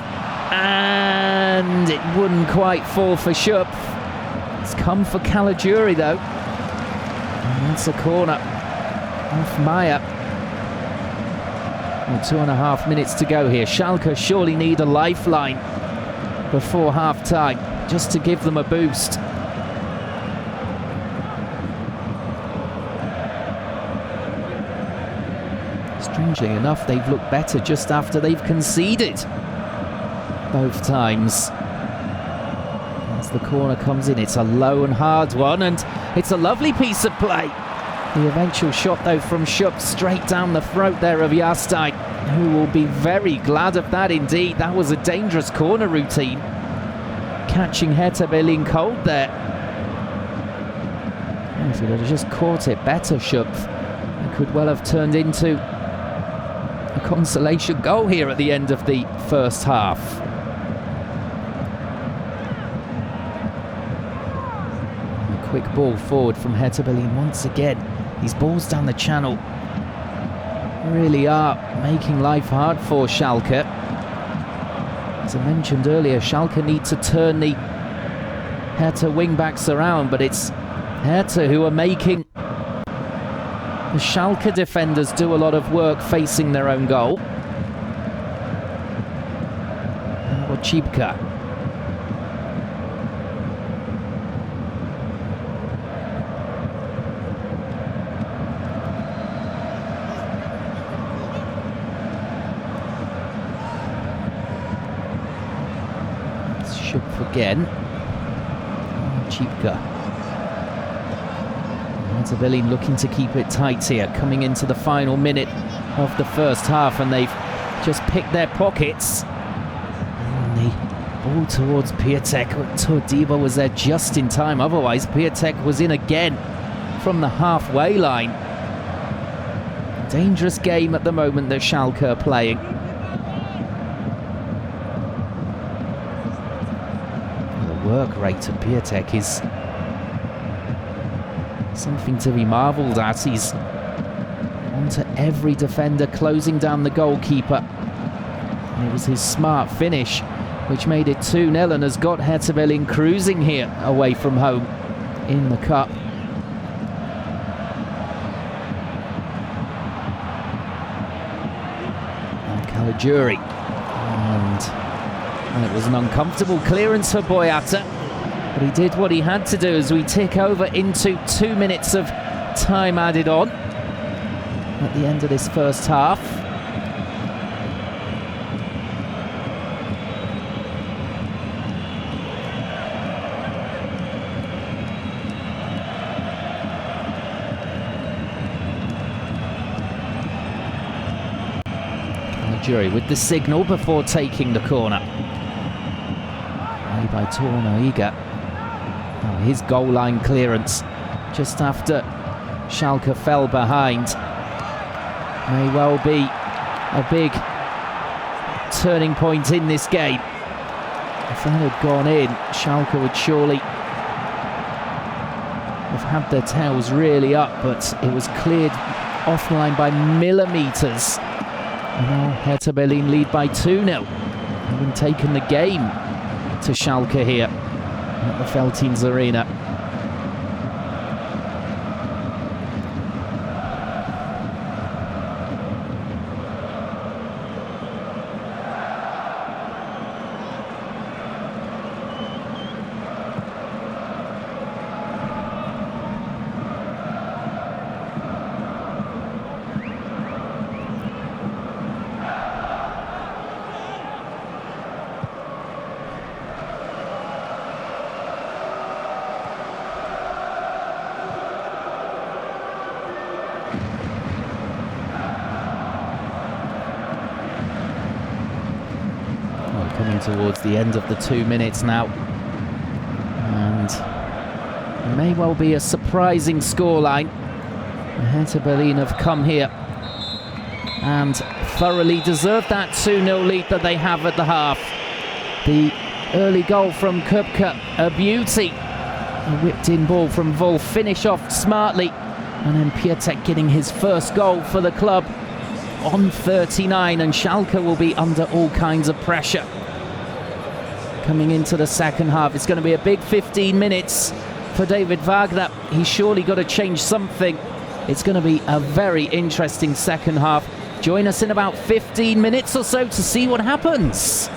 and it wouldn't quite fall for Schöpf. It's come for Caligiuri though. And that's a corner off Meyer. Well, 2.5 minutes to go here. Schalke surely need a lifeline before half-time, just to give them a boost. Strangely enough, they've looked better just after they've conceded both times. As the corner comes in, it's a low and hard one, and it's a lovely piece of play. The eventual shot, though, from Schupp straight down the throat there of Jahrstein, who will be very glad of that indeed. That was a dangerous corner routine, catching Hertha Berlin cold there. If he had just caught it better, Schupp, it could well have turned into a consolation goal here at the end of the first half. A quick ball forward from Hertha Berlin once again. These balls down the channel really are making life hard for Schalke. As I mentioned earlier, Schalke need to turn the Hertha wing-backs around, but it's Hertha who are making the Schalke defenders do a lot of work facing their own goal. Or Chibka. Schupp again. Chibka. Hertha Berlin looking to keep it tight here, coming into the final minute of the first half, and they've just picked their pockets. And the ball towards Piatek. Todibo was there just in time, otherwise Piatek was in again from the halfway line. Dangerous game at the moment that Schalke are playing. The work rate of Piatek is something to be marvelled at. He's onto every defender, closing down the goalkeeper. And it was his smart finish which made it 2-0 and has got Hertha Berlin cruising here away from home in the cup. And Caligiuri. And it was an uncomfortable clearance for Boyata. But he did what he had to do as we tick over into 2 minutes of time added on at the end of this first half. Caligiuri with the signal before taking the corner. Play by Tornoiga. His goal line clearance just after Schalke fell behind may well be a big turning point in this game. If that had gone in, Schalke would surely have had their tails really up, but it was cleared offline by millimetres. And now Hertha Berlin lead by 2-0, having taken the game to Schalke here at the Veltins Arena. Coming towards the end of the 2 minutes now, and it may well be a surprising scoreline. Hertha Berlin have come here and thoroughly deserved that 2-0 lead that they have at the half. The early goal from Köpke, a beauty. A whipped in ball from Wolf, finish off smartly, and then Piatek getting his first goal for the club on 39, and Schalke will be under all kinds of pressure coming into the second half. It's going to be a big 15 minutes for David Wagner. He's surely got to change something. It's going to be a very interesting second half. Join us in about 15 minutes or so to see what happens.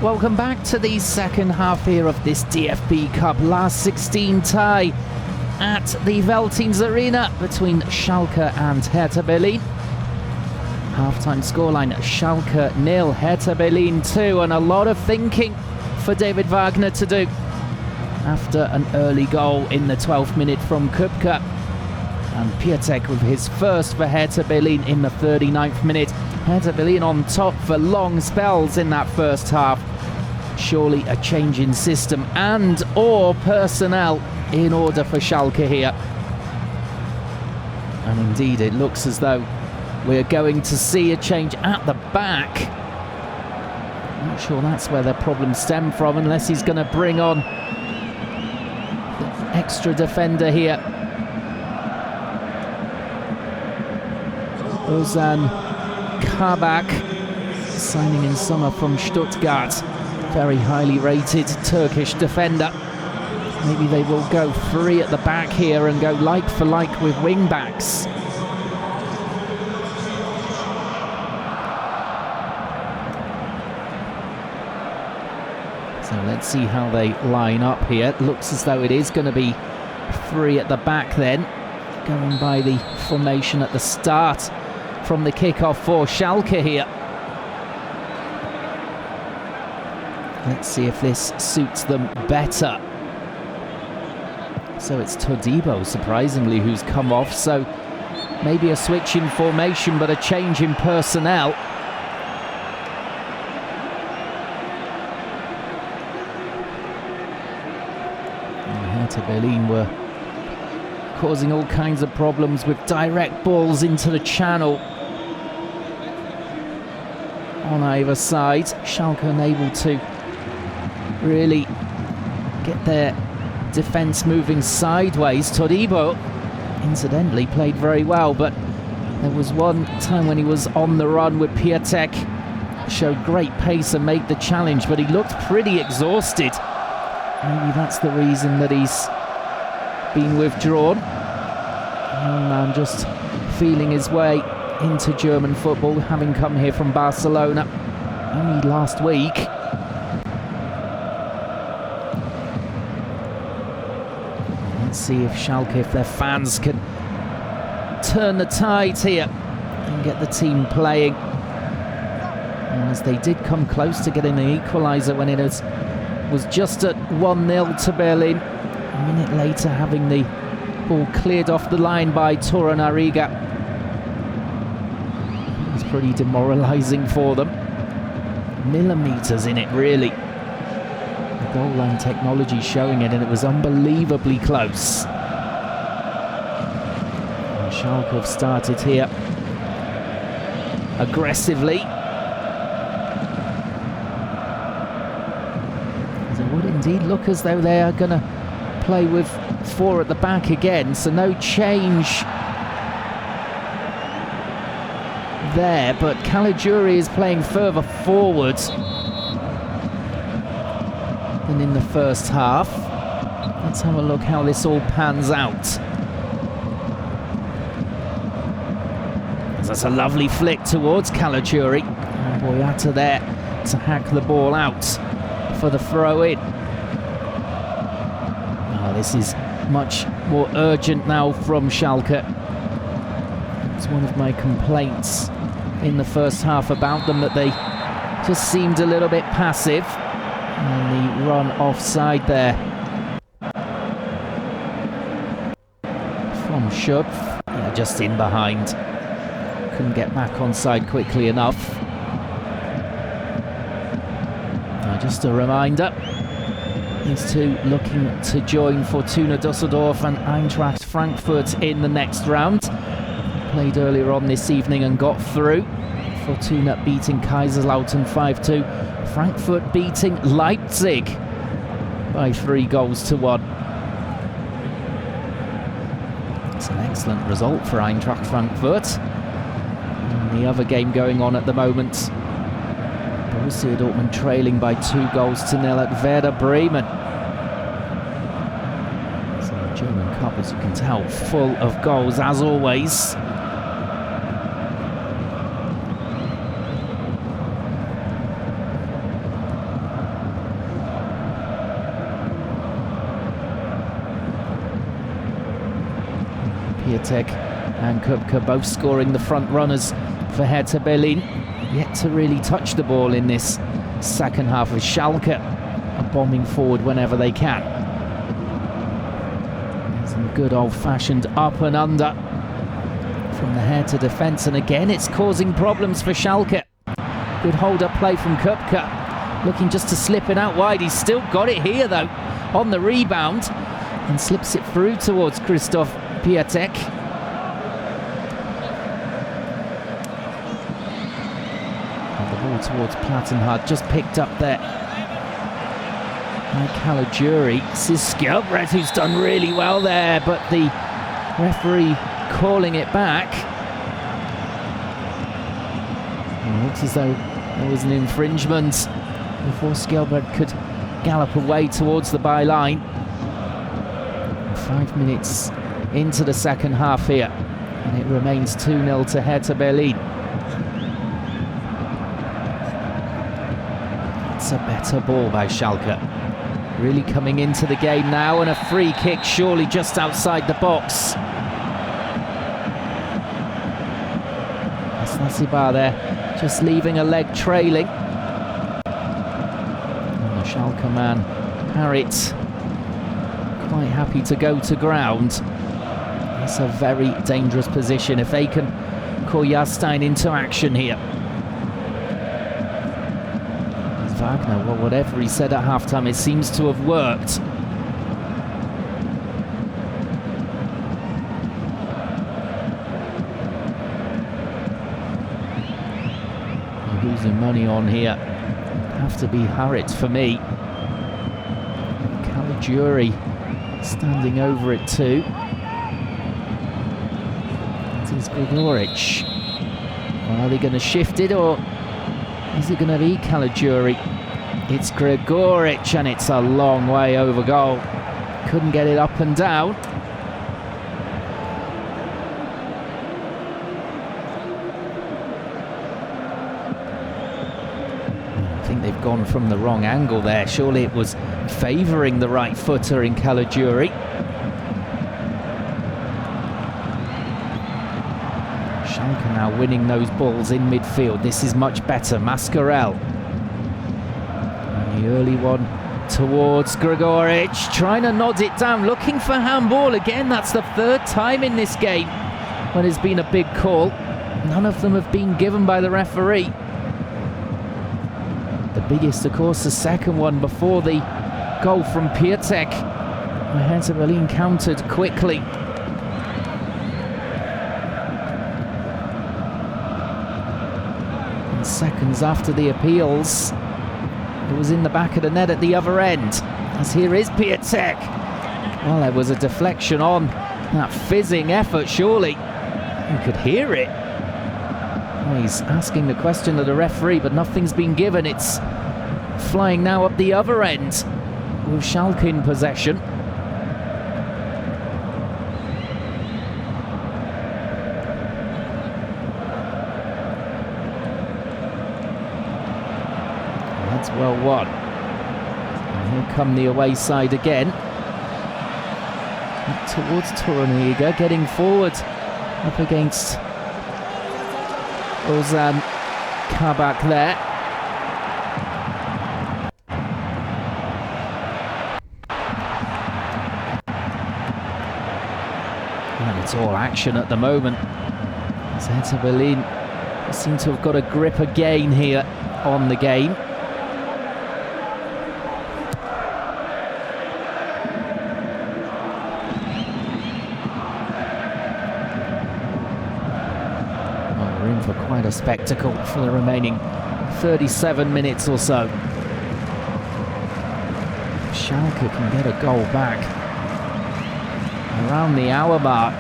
Welcome back to the second half here of this DFB Cup last 16 tie at the Veltins Arena between Schalke and Hertha Berlin. Half-time scoreline, Schalke 0, Hertha Berlin 2, and a lot of thinking for David Wagner to do after an early goal in the 12th minute from Kupka. And Piatek with his first for Hertha Berlin in the 39th minute. Hertha Berlin on top for long spells in that first half. Surely a change in system and or personnel in order for Schalke here. And indeed it looks as though we're going to see a change at the back. Not sure that's where the problems stem from, unless he's going to bring on the extra defender here. Ozan Kabak, signing in summer from Stuttgart. Very highly rated Turkish defender. Maybe they will go free at the back here and go like for like with wing backs. So let's see how they line up here. Looks as though it is going to be three at the back then, going by the formation at the start from the kickoff for Schalke here. Let's see if this suits them better. So it's Todibo, surprisingly, who's come off. So maybe a switch in formation, but a change in personnel. Hertha Berlin were causing all kinds of problems with direct balls into the channel on either side. Schalke unable to really get their defence moving sideways. Todibo, incidentally, played very well, but there was one time when he was on the run with Piatek, showed great pace and made the challenge, but he looked pretty exhausted. Maybe that's the reason that he's been withdrawn. Young man just feeling his way into German football, having come here from Barcelona only last week. Let's see if Schalke, if their fans can turn the tide here and get the team playing. As they did come close to getting the equaliser when it was just at 1-0 to Berlin. A minute later, having the ball cleared off the line by Torunariga. It was pretty demoralising for them. Millimetres in it, really. The goal line technology showing it, and it was unbelievably close. And Schalke have started here aggressively. It would indeed look as though they are going to play with four at the back again, so no change there, but Caligiuri is playing further forward than in the first half. Let's have a look how this all pans out. That's a lovely flick towards Caligiuri, and Boyata there to hack the ball out for the throw-in. This is much more urgent now from Schalke. It's one of my complaints in the first half about them, that they just seemed a little bit passive. And the run offside there from Schupf. Yeah, just in behind. Couldn't get back onside quickly enough. Just a reminder, these two looking to join Fortuna Düsseldorf and Eintracht Frankfurt in the next round. Played earlier on this evening and got through. Fortuna beating Kaiserslautern 5-2. Frankfurt beating Leipzig by 3-1. It's an excellent result for Eintracht Frankfurt. And the other game going on at the moment, Borussia Dortmund trailing by 2-0 at Werder Bremen. So the German Cup, as you can tell, full of goals as always. Piatek and Kupka both scoring the front runners for Hertha Berlin. Yet to really touch the ball in this second half of Schalke, bombing forward whenever they can. Some good old-fashioned up and under from the Hertha defence, and again it's causing problems for Schalke. Good hold-up play from Kupka, looking just to slip it out wide. He's still got it here though, on the rebound, and slips it through towards Christoph Piatek. And the ball towards Plattenhardt, just picked up there by Caligiuri. This is Skjelbred, who's done really well there, but the referee calling it back. It looks as though there was an infringement before Skjelbred could gallop away towards the byline. 5 minutes into the second half here, and it remains 2-0 to Hertha Berlin. It's a better ball by Schalke. Really coming into the game now, and a free kick surely just outside the box. Nasibar there, just leaving a leg trailing. And the Schalke man, Harit, quite happy to go to ground. It's a very dangerous position if they can call Jahrstein into action here. Wagner, well, whatever he said at halftime, it seems to have worked. Losing money on here. Have to be Harit for me. Caligiuri standing over it too. It is Gregoric. Well, are they going to shift it, or is it going to be Caligiuri? It's Gregoric, and it's a long way over goal. Couldn't get it up and down. I think they've gone from the wrong angle there. Surely it was favouring the right footer in Caligiuri. Schalke now winning those balls in midfield. This is much better. Mascarell. And the early one towards Gregoric, trying to nod it down, looking for handball again. That's the third time in this game when there's been a big call. None of them have been given by the referee. The biggest, of course, the second one before the goal from Piatek. Hertha Berlin countered quickly. And seconds after the appeals, it was in the back of the net at the other end. As here is Piatek. Well, there was a deflection on that fizzing effort, surely. You could hear it. Well, he's asking the question of the referee, but nothing's been given. It's flying now up the other end with Schalke in possession. That's well won. And here come the away side again. Up towards Toruniga, getting forward up against Ozan Kabak there. And it's all action at the moment. Hertha Berlin seem to have got a grip again here on the game. We're in for quite a spectacle for the remaining 37 minutes or so. Schalke can get a goal back around the hour mark.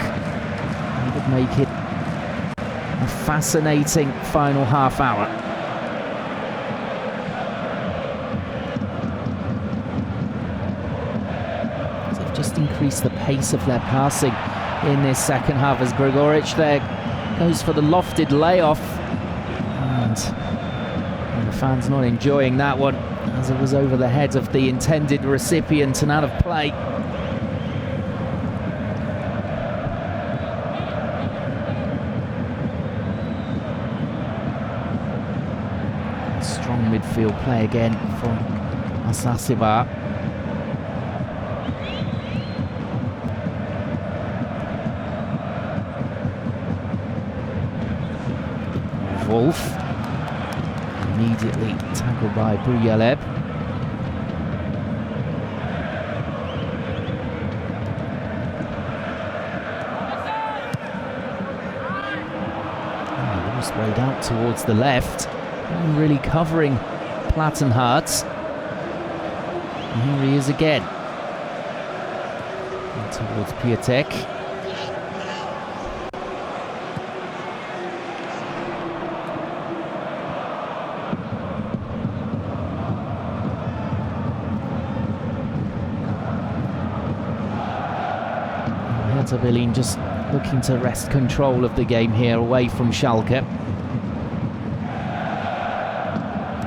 It would make it a fascinating final half hour. They've just increased the pace of their passing in this second half as Gregoric there goes for the lofted layoff, and the fans not enjoying that one as it was over the head of the intended recipient and out of play. midfield play again from Asasiba. Wolf. Immediately tackled by Bouyaleb. Sprayed out towards the left, and really covering Plattenhardt. And here he is again. And towards Piatek. Hertha Berlin just looking to wrest control of the game here away from Schalke.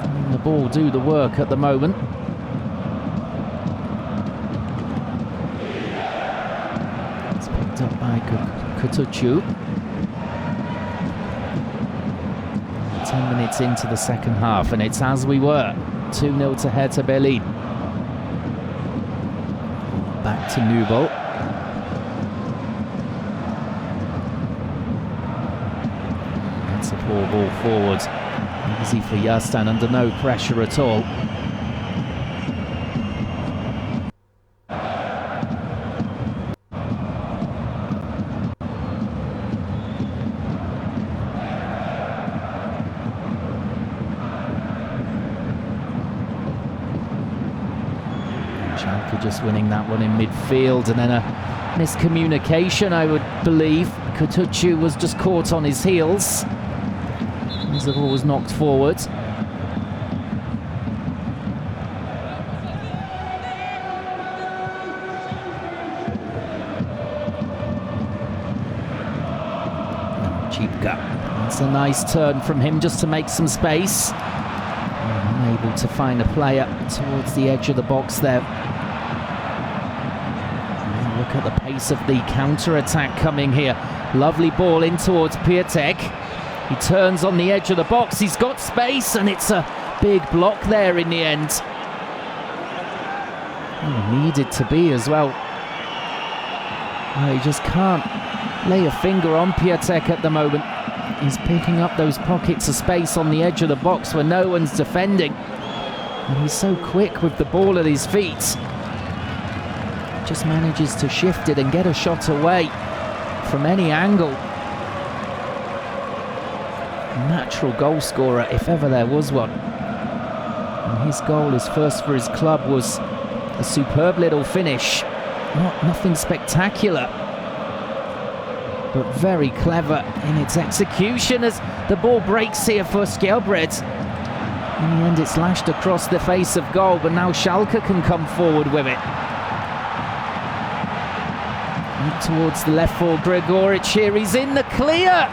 And the ball do the work at the moment. It's picked up by Kutucu. 10 minutes into the second half, and it's as we were. 2-0 to Hertha Berlin. Back to Nubel. A poor ball forward. Easy for Yastan, under no pressure at all. Schalke just winning that one in midfield, and then a miscommunication, I would believe. Kutucu was just caught on his heels as the ball was knocked forward. Chipka. That's a nice turn from him just to make some space. Unable to find a player towards the edge of the box there. And look at the pace of the counter-attack coming here. Lovely ball in towards Piatek. He turns on the edge of the box, he's got space, and it's a big block there in the end. Needed to be as well. He just can't lay a finger on Piatek at the moment. He's picking up those pockets of space on the edge of the box where no one's defending. And he's so quick with the ball at his feet. Just manages to shift it and get a shot away from any angle. Natural goal scorer, if ever there was one. And his goal, his first for his club, was a superb little finish. Nothing spectacular, but very clever in its execution as the ball breaks here for Skjelbred. In the end, it's lashed across the face of goal, but now Schalke can come forward with it. And towards the left for Gregoric here, he's in the clear!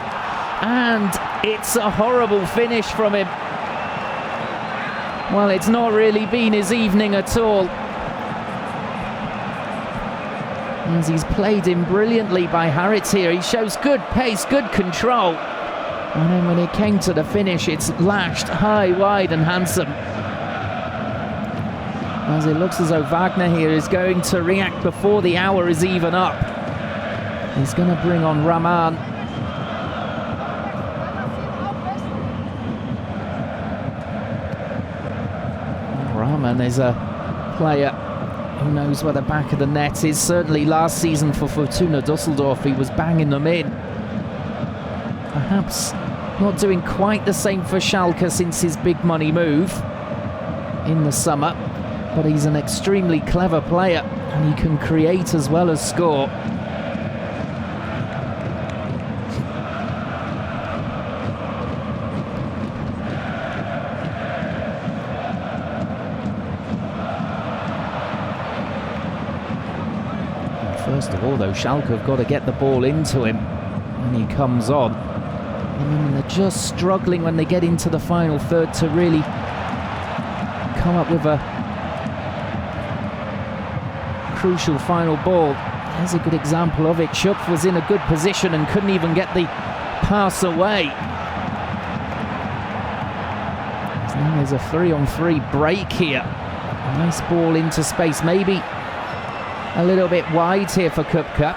And it's a horrible finish from him. Well, it's not really been his evening at all. As he's played in brilliantly by Haritz here. He shows good pace, good control. And then when it came to the finish, it's lashed high, wide and handsome. As it looks as though Wagner here is going to react before the hour is even up. He's going to bring on Rahman. Rahman is a player who knows where the back of the net is. Certainly last season for Fortuna Düsseldorf, he was banging them in. Perhaps not doing quite the same for Schalke since his big money move in the summer, but he's an extremely clever player and he can create as well as score. First of all, though, Schalke have got to get the ball into him when he comes on. And then they're just struggling when they get into the final third to really come up with a crucial final ball. There's a good example of it. Schupf was in a good position and couldn't even get the pass away. There's now a There's a 3-on-3 break here. Nice ball into space, maybe a little bit wide here for Kupka.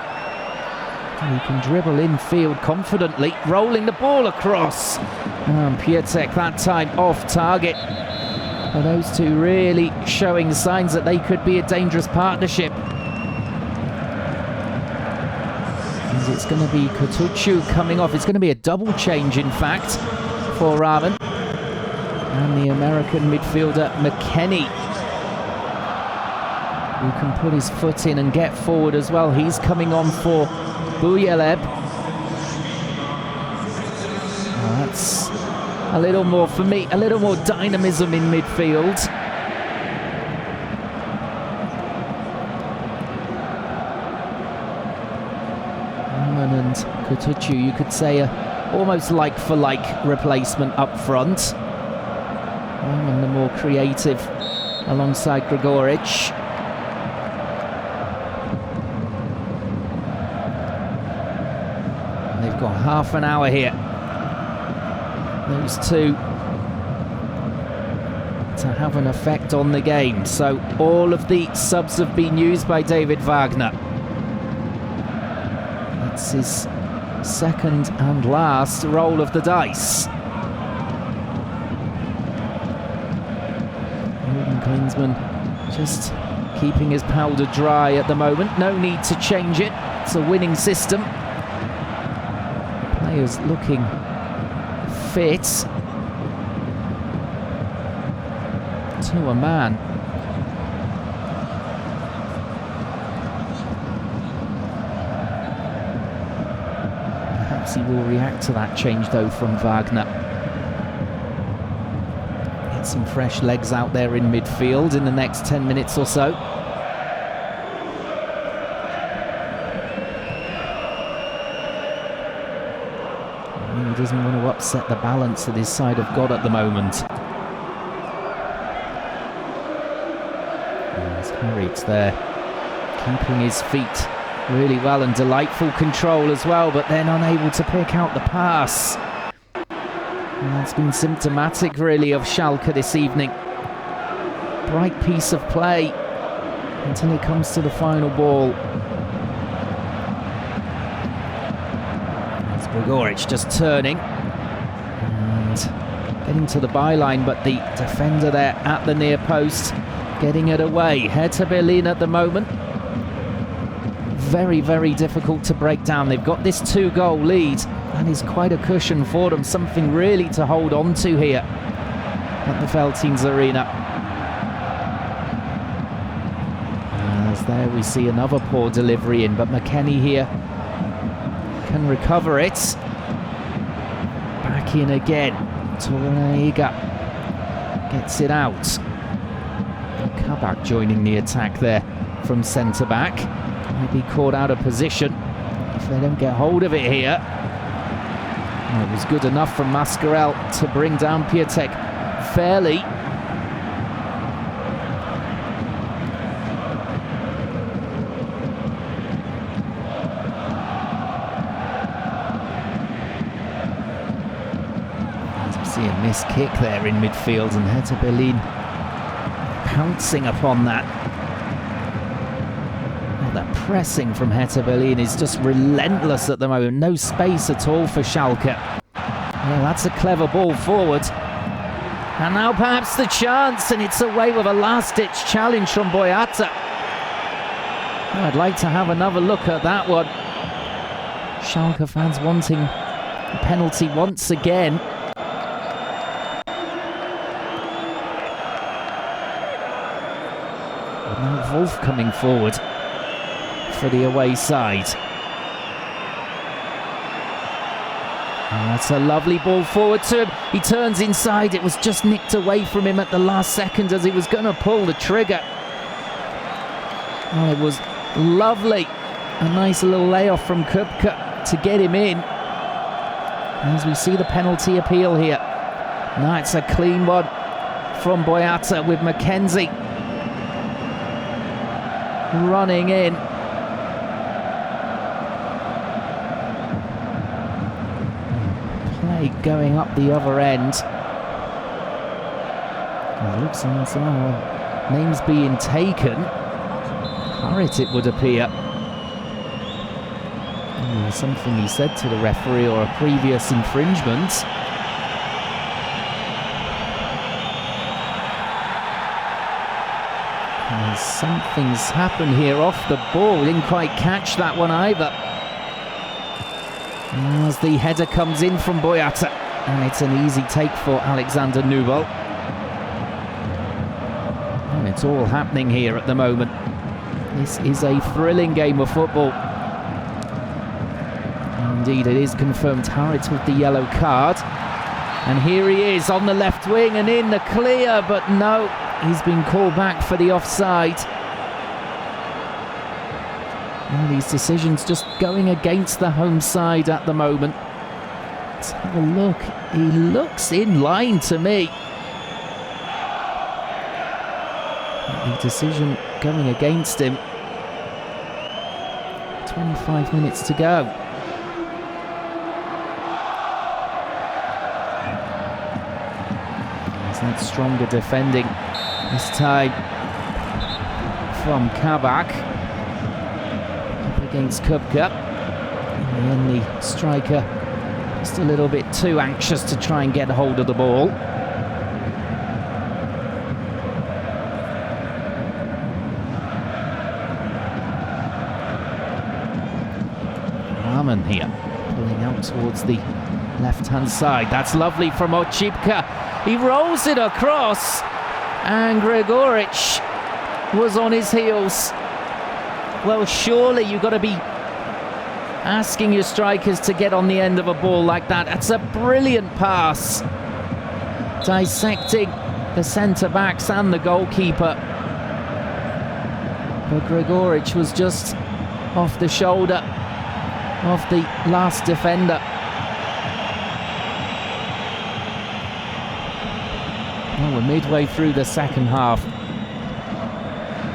He can dribble infield confidently, rolling the ball across. And Piatek that time off target. But those two really showing signs that they could be a dangerous partnership. And it's going to be Kutucu coming off. It's going to be a double change, in fact, for Rahman. And the American midfielder McKennie, who can put his foot in and get forward as well. He's coming on for Buyeleb. That's a little more, for me, a little more dynamism in midfield. Rahman and Kutucu, you could say a almost like-for-like replacement up front. Rahman the more creative alongside Gregoric. They've got half an hour here, those two, to have an effect on the game. So all of the subs have been used by David Wagner. That's his second and last roll of the dice. Jürgen Klinsmann just keeping his powder dry at the moment. No need to change it. It's a winning system. Players looking fit to a man. Perhaps he will react to that change though from Wagner. Get some fresh legs out there in midfield in the next 10 minutes or so. He doesn't want to upset the balance that his side have got at the moment. There's Harriet there, keeping his feet really well, and delightful control as well, but then unable to pick out the pass. And that's been symptomatic really of Schalke this evening. Bright piece of play until it comes to the final ball. Gregoric just turning and getting to the byline, but the defender there at the near post getting it away. Hertha Berlin at the moment, very, very difficult to break down. They've got this 2-goal lead. That is quite a cushion for them, something really to hold on to here at the Veltins Arena. As there we see another poor delivery in, but McKennie here can recover it. Back in again. Torreiga gets it out. Kabak joining the attack there from centre-back. Might be caught out of position if they don't get hold of it here. Oh, it was good enough from Mascarell to bring down Piatek fairly. See a missed kick there in midfield, and Hertha Berlin pouncing upon that. Oh, that pressing from Hertha Berlin is just relentless at the moment. No space at all for Schalke. Yeah, that's a clever ball forward. And now perhaps the chance, and it's away with a last-ditch challenge from Boyata. Oh, I'd like to have another look at that one. Schalke fans wanting a penalty once again. Now Wolf coming forward for the away side. And that's a lovely ball forward to him. He turns inside. It was just nicked away from him at the last second as he was going to pull the trigger. Oh, it was lovely. A nice little layoff from Kupka to get him in. As we see the penalty appeal here. Now it's a clean one from Boyata with Mackenzie running in. Play going up the other end. It looks as names being taken. Harrit, it would appear. Something he said to the referee or a previous infringement. Something's happened here off the ball. Didn't quite catch that one either. As the header comes in from Boyata, and it's an easy take for Alexander Nubel. And it's all happening here at the moment. This is a thrilling game of football. Indeed, it is confirmed Harrit with the yellow card. And here he is on the left wing and in the clear, but no, he's been called back for the offside. All these decisions just going against the home side at the moment. Let's have a look. He looks in line to me. The decision going against him. 25 minutes to go. There's that stronger defending this time from Kabak up against Kupka. In the end, the striker just a little bit too anxious to try and get hold of the ball. Rahman here, pulling out towards the left-hand side. That's lovely from Ochipka. He rolls it across, and Gregoric was on his heels. Well, surely you've got to be asking your strikers to get on the end of a ball like that. That's a brilliant pass, dissecting the centre-backs and the goalkeeper. But Gregoric was just off the shoulder of the last defender. Well, we're midway through the second half.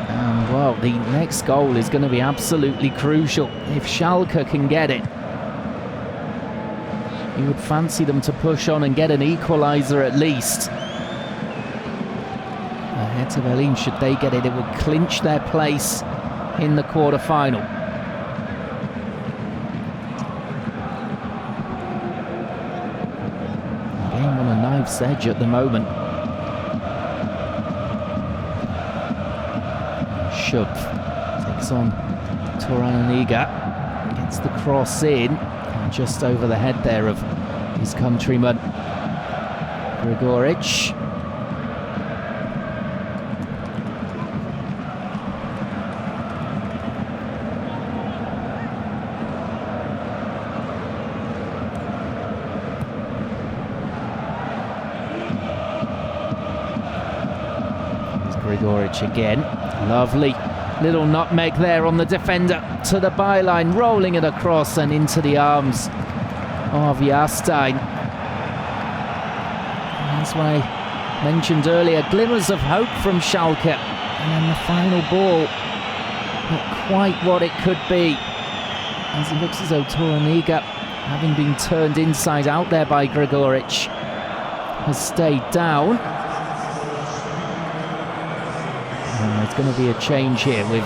And, well, the next goal is going to be absolutely crucial. If Schalke can get it, you would fancy them to push on and get an equaliser at least. Hertha Berlin, should they get it, it would clinch their place in the quarter-final. Game on a knife's edge at the moment. Schupf takes on Torananiga, gets the cross in, just over the head there of his countryman Gregoric. Gregoric again. Lovely little nutmeg there on the defender to the byline, rolling it across and into the arms of Jahrstein. That's why I mentioned earlier, glimmers of hope from Schalke, and then the final ball, not quite what it could be, as it looks as though Toraniga, having been turned inside out there by Gregoric, has stayed down. There's going to be a change here with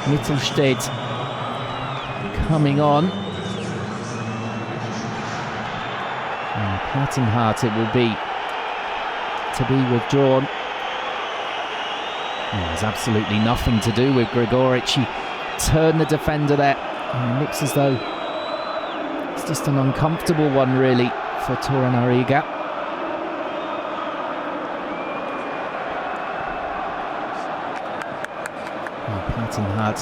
Mittelstedt coming on. Plattenhardt it will be to be withdrawn. There's absolutely nothing to do with Gregoric. He turned the defender there, and it looks as though it's just an uncomfortable one really for Torunariga. Plattenhardt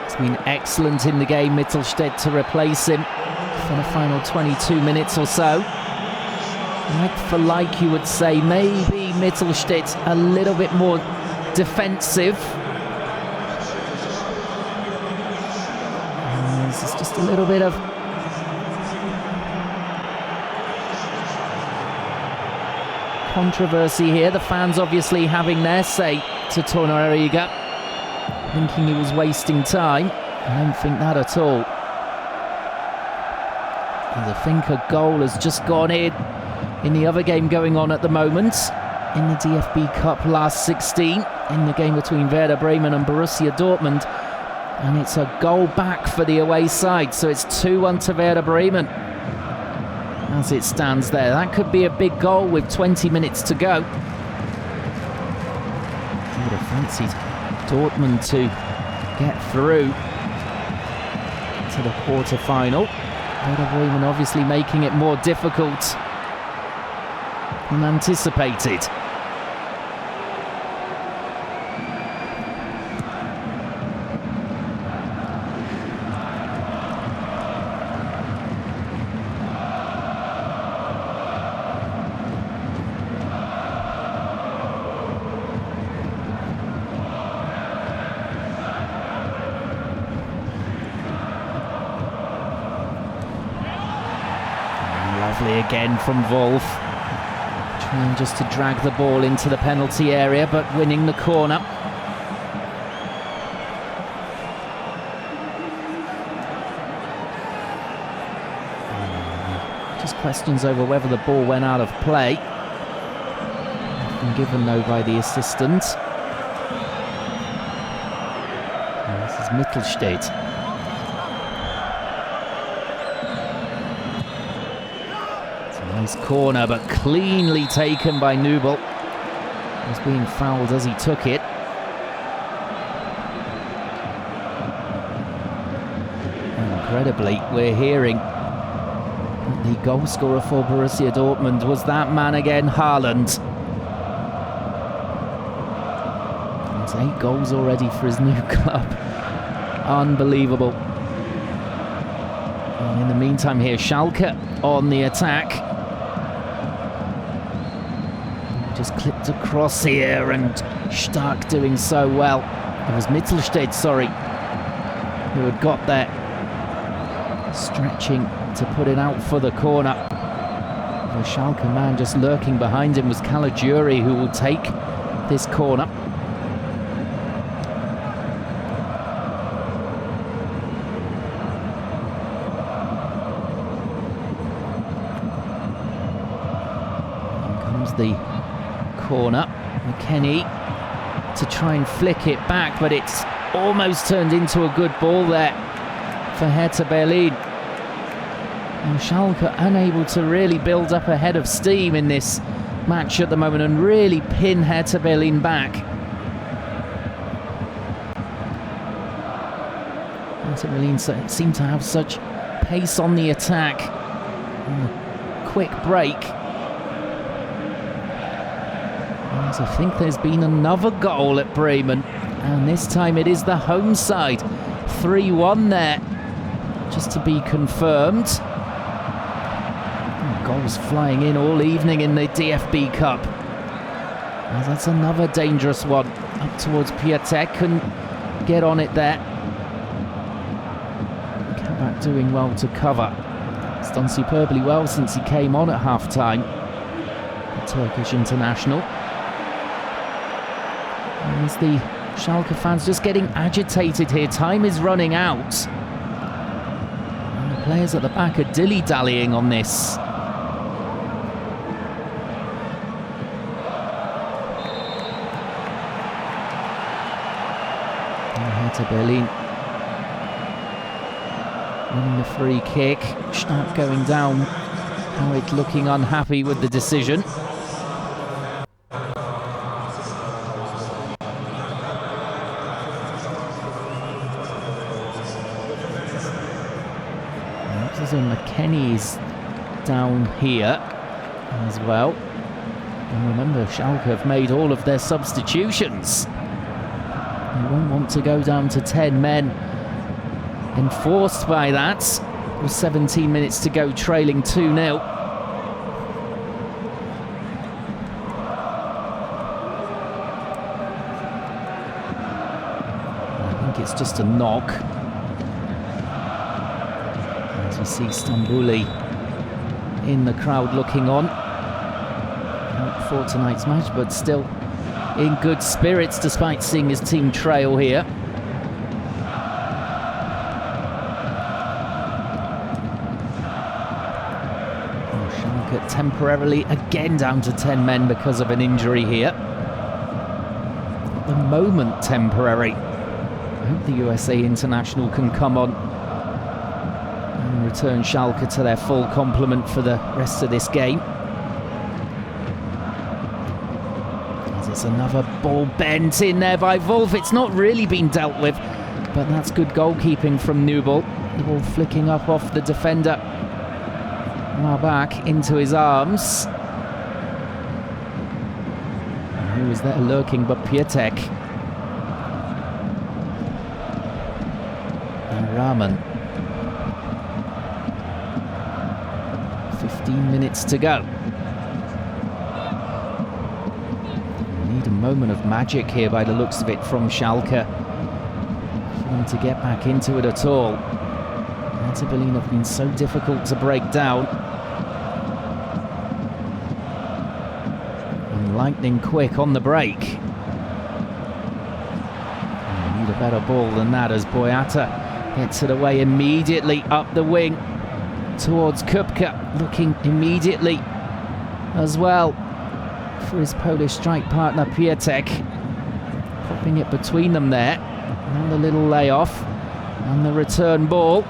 has been excellent in the game. Mittelstedt to replace him for the final 22 minutes or so. Like for like, you would say, maybe Mittelstedt a little bit more defensive. This is just a little bit of controversy here. The fans obviously having their say to Torunariga, thinking he was wasting time. I don't think that at all. And I think a goal has just gone in the other game going on at the moment. in the DFB Cup last 16 in the game between Werder Bremen and Borussia Dortmund. And it's a goal back for the away side, so it's 2-1 to Werder Bremen as it stands there. That could be a big goal with 20 minutes to go. I would have fancied Dortmund to get through to the quarter-final. Werder Bremen obviously making it more difficult than anticipated. Lovely again from Wolf, trying just to drag the ball into the penalty area, but winning the corner. Just questions over whether the ball went out of play. Been given though by the assistant. And this is Mittelstädt. Nice corner, but cleanly taken by Nübel. He was being fouled as he took it. Incredibly, we're hearing that the goal scorer for Borussia Dortmund was that man again, Haaland. It's 8 goals already for his new club. Unbelievable. And in the meantime here, Schalke on the attack. Just clipped across here, and Stark doing so well. It was Mittelstädt, sorry, who had got there, stretching to put it out for the corner. The Schalke man just lurking behind him was Caligiuri, who will take this corner. Here comes the corner. McKennie to try and flick it back, but it's almost turned into a good ball there for Hertha Berlin. And Schalke unable to really build up a head of steam in this match at the moment and really pin Hertha Berlin back. Hertha Berlin seem to have such pace on the attack. And a quick break. I think there's been another goal at Bremen, and this time it is the home side. 3-1 there, just to be confirmed. Goals flying in all evening in the DFB Cup. Well, that's another dangerous one up towards Piatek. Couldn't get on it there. Kabak doing well to cover. He's done superbly well since he came on at half-time. The Turkish international. As the Schalke fans just getting agitated here. Time is running out. And the players at the back are dilly-dallying on this. And Hertha Berlin winning the free kick. Stark going down. Howitt looking unhappy with the decision. And McKennie's down here as well. And remember, Schalke have made all of their substitutions. They won't want to go down to 10 men. Enforced by that, with 17 minutes to go, trailing 2-0. I think it's just a knock. As we see Stambouli in the crowd looking on. Out for tonight's match, but still in good spirits despite seeing his team trail here. temporarily again down to 10 men because of an injury here. At the moment, temporary. I hope the USA international can come on and return Schalke to their full complement for the rest of this game. As it's another ball bent in there by Wolf. It's not really been dealt with, but that's good goalkeeping from Newell. The ball flicking up off the defender. Now back into his arms. And who was there lurking but Piatek? And Rahman. 15 minutes to go. We need a moment of magic here by the looks of it from Schalke. For them to get back into it at all. Hertha BSC have been so difficult to break down. And lightning quick on the break. And we need a better ball than that as Boyata gets it away immediately up the wing towards Kupka, looking immediately as well for his Polish strike partner Piatek. Popping it between them there. And a little layoff. And the return ball.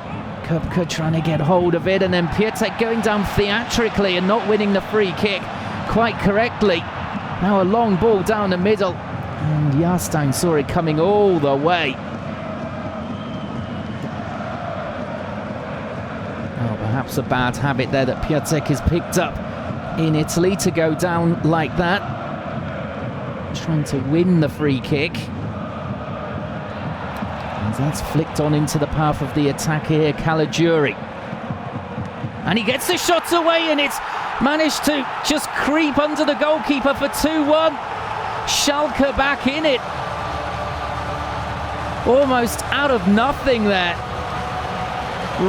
Kupka trying to get hold of it, and then Piatek going down theatrically and not winning the free kick quite correctly. Now a long ball down the middle, and Jarstein saw it coming all the way. Oh, perhaps a bad habit there that Piatek has picked up in Italy, to go down like that. Trying to win the free kick. That's flicked on into the path of the attacker here, Caligiuri. And he gets the shot away, and it's managed to just creep under the goalkeeper for 2-1. Schalke back in it. Almost out of nothing there.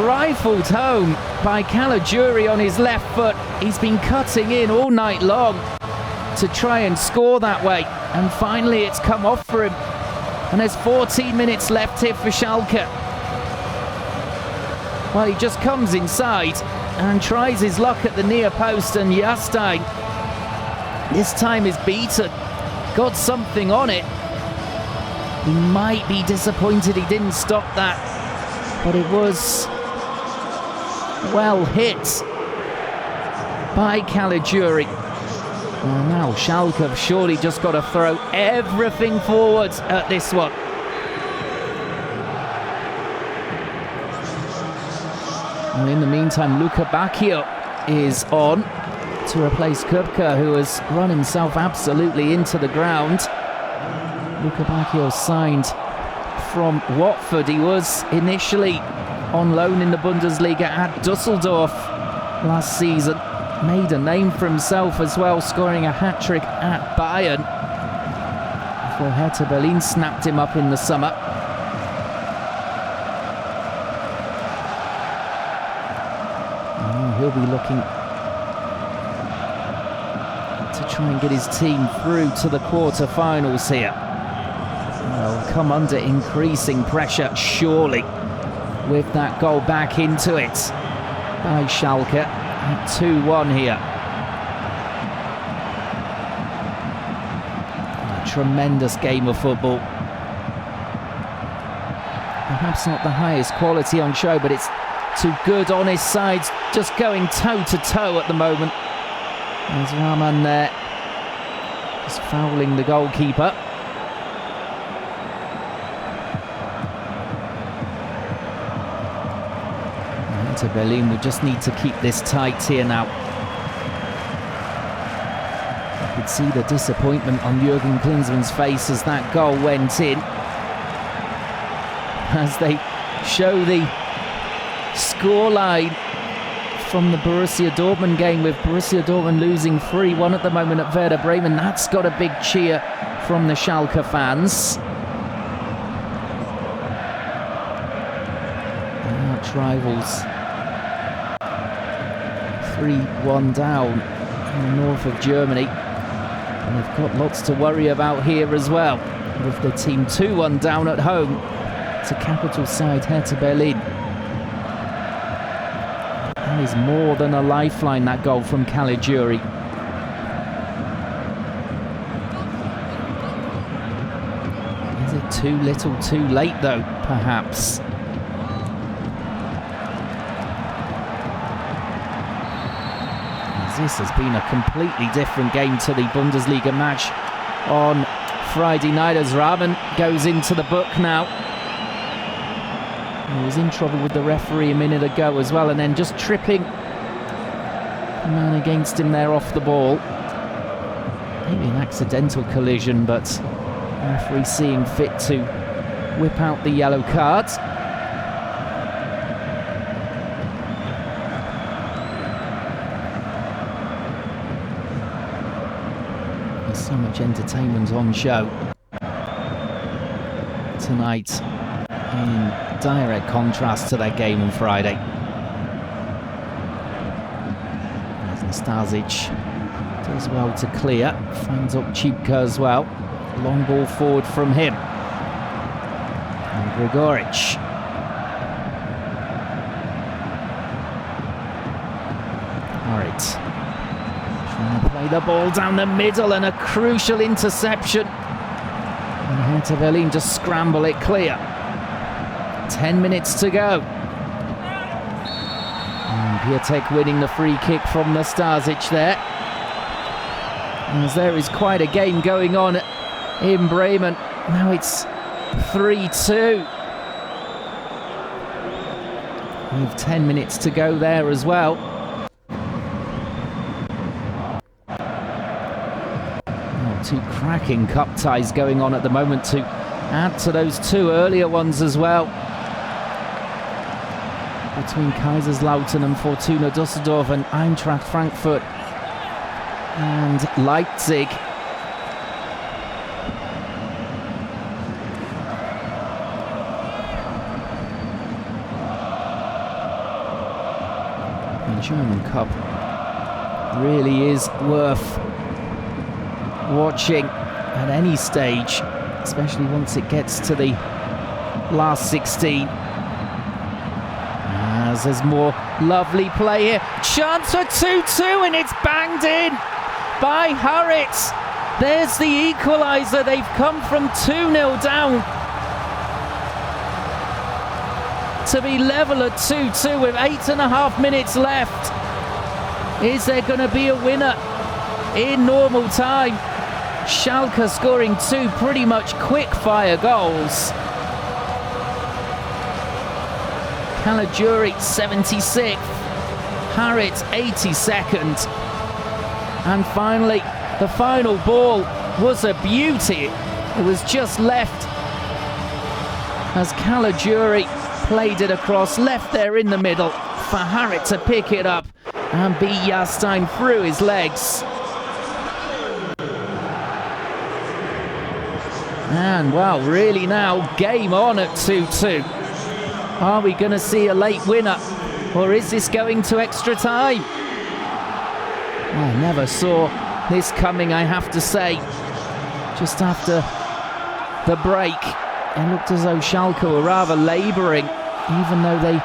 Rifled home by Caligiuri on his left foot. He's been cutting in all night long to try and score that way. And finally it's come off for him. And there's 14 minutes left here for Schalke. Well, he just comes inside and tries his luck at the near post, and Jarstein this time is beaten. Got something on it. He might be disappointed he didn't stop that, but it was well hit by Caligiuri. Well, now Schalke have surely just got to throw everything forward at this one. Well, in the meantime, Luca Bacchio is on to replace Kupka, who has run himself absolutely into the ground. Luca Bacchio signed from Watford. He was initially on loan in the Bundesliga at Dusseldorf last season. Made a name for himself as well, scoring a hat-trick at Bayern before Hertha BSC snapped him up in the summer. And he'll be looking to try and get his team through to the quarter-finals here. They'll come under increasing pressure, surely, with that goal back into it by Schalke. 2-1 here. A tremendous game of football. Perhaps not the highest quality on show, but it's two good, honest sides just going toe-to-toe at the moment. There's Rahman there, just fouling the goalkeeper. Hertha BSC will just need to keep this tight here now. You could see the disappointment on Jurgen Klinsmann's face as that goal went in. As they show the scoreline from the Borussia Dortmund game, with Borussia Dortmund losing 3-1 at the moment at Werder Bremen. That's got a big cheer from the Schalke fans. Arch rivals 3-1 down in the north of Germany, and they've got lots to worry about here as well, with the team 2-1 down at home to capital side Hertha BSC. That is more than a lifeline, that goal from Caligiuri. Is it too little too late though, perhaps? This has been a completely different game to the Bundesliga match on Friday night as Raben goes into the book now. He was in trouble with the referee a minute ago as well, and then just tripping the man against him there off the ball. Maybe an accidental collision, but the referee seeing fit to whip out the yellow card. There's so much entertainment on show tonight, in direct contrast to that game on Friday. As Nastasic does well to clear, finds up Chipka as well. Long ball forward from him. And Gregoric. Alright. Trying to play the ball down the middle, and a crucial interception. And Hertha Berlin just scramble it clear. 10 minutes to go. And Piatek winning the free kick from Nastasic there. As there is quite a game going on in Bremen. Now it's 3-2. With 10 minutes to go there as well. Two cracking cup ties going on at the moment to add to those two earlier ones as well, between Kaiserslautern and Fortuna Düsseldorf, and Eintracht Frankfurt and Leipzig. The German Cup really is worth watching at any stage, especially once it gets to the last 16. As there's more lovely play here. Chance for 2-2, and it's banged in by Harit. There's the equaliser. They've come from 2-0 down to be level at 2-2 with 8.5 minutes left. Is there going to be a winner in normal time? Schalke scoring two pretty much quick-fire goals. Caligiuri 76th, Harit 82nd. And finally, the final ball was a beauty. It was just left as Caligiuri played it across, left there in the middle for Harit to pick it up and beat Jahrstein through his legs. And well, really now, game on at 2-2. Are we going to see a late winner, or is this going to extra time? I never saw this coming, I have to say. Just after the break, it looked as though Schalke were rather labouring, even though they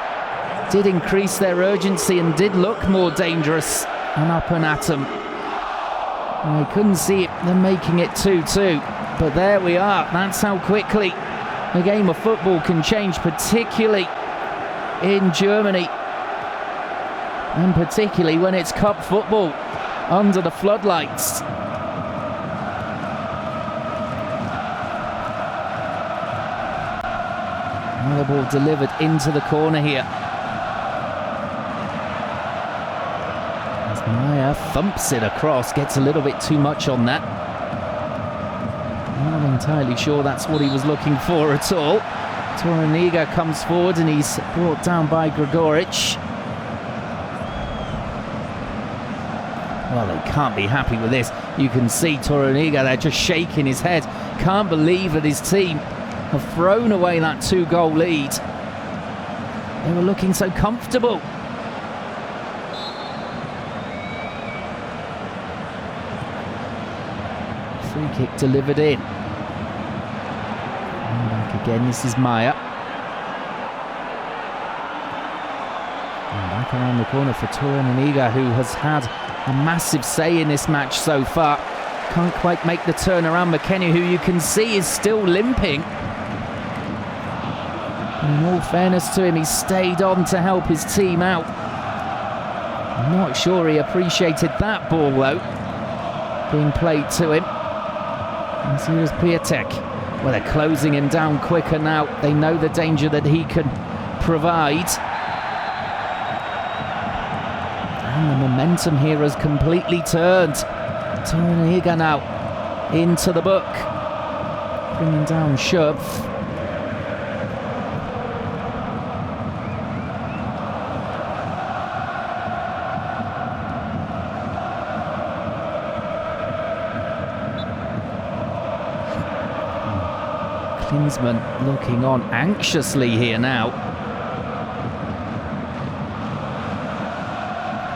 did increase their urgency and did look more dangerous and up and at them. I couldn't see them making it 2-2. But there we are. That's how quickly a game of football can change, particularly in Germany. And particularly when it's cup football under the floodlights. Another ball delivered into the corner here. As Meyer thumps it across, gets a little bit too much on that. Not entirely sure that's what he was looking for at all. Toruniga comes forward and he's brought down by Gregoric. Well, they can't be happy with this. You can see Toruniga there just shaking his head. Can't believe that his team have thrown away that 2-goal lead. They were looking so comfortable. Free kick delivered in. And back again, this is Meyer. And back around the corner for Torunariga, who has had a massive say in this match so far. Can't quite make the turnaround. McKennie, who you can see is still limping. And in all fairness to him, he stayed on to help his team out. I'm not sure he appreciated that ball, though, being played to him. And so was Piatek. Well, they're closing him down quicker now. They know the danger that he can provide. And the momentum here has completely turned. Torunariga now into the book, bringing down Schöpf. Klinsmann looking on anxiously here now.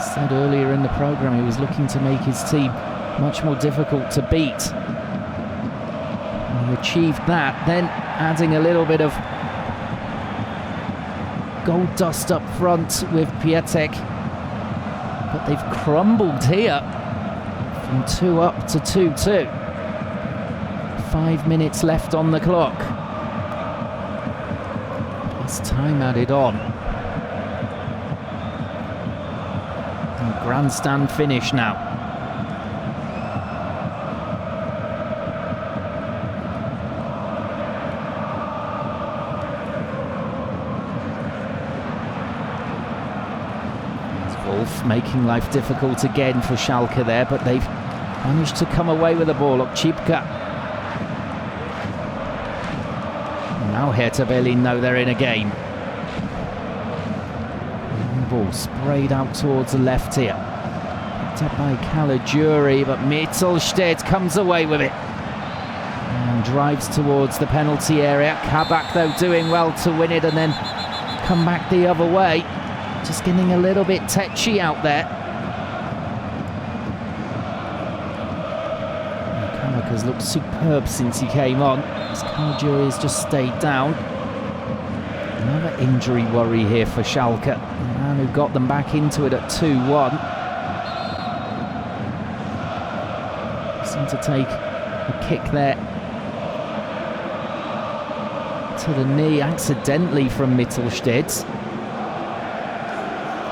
Said earlier in the programme he was looking to make his team much more difficult to beat. And he achieved that, then adding a little bit of gold dust up front with Piatek. But they've crumbled here from 2 up to 2-2. 5 minutes left on the clock. Plus time added on. And grandstand finish now. Wolf making life difficult again for Schalke there, but they've managed to come away with the ball. Okchipka. Now Hertha Berlin know they're in a game. Ball sprayed out towards the left here. Picked up by Caligiuri, but Mittelstedt comes away with it. And drives towards the penalty area. Kabak, though, doing well to win it and then come back the other way. Just getting a little bit tetchy out there. Kabak has looked superb since he came on. Caligiuri has just stayed down. Another injury worry here for Schalke. The man who got them back into it at 2-1. Seemed to take a kick there to the knee accidentally from Mittelstedt.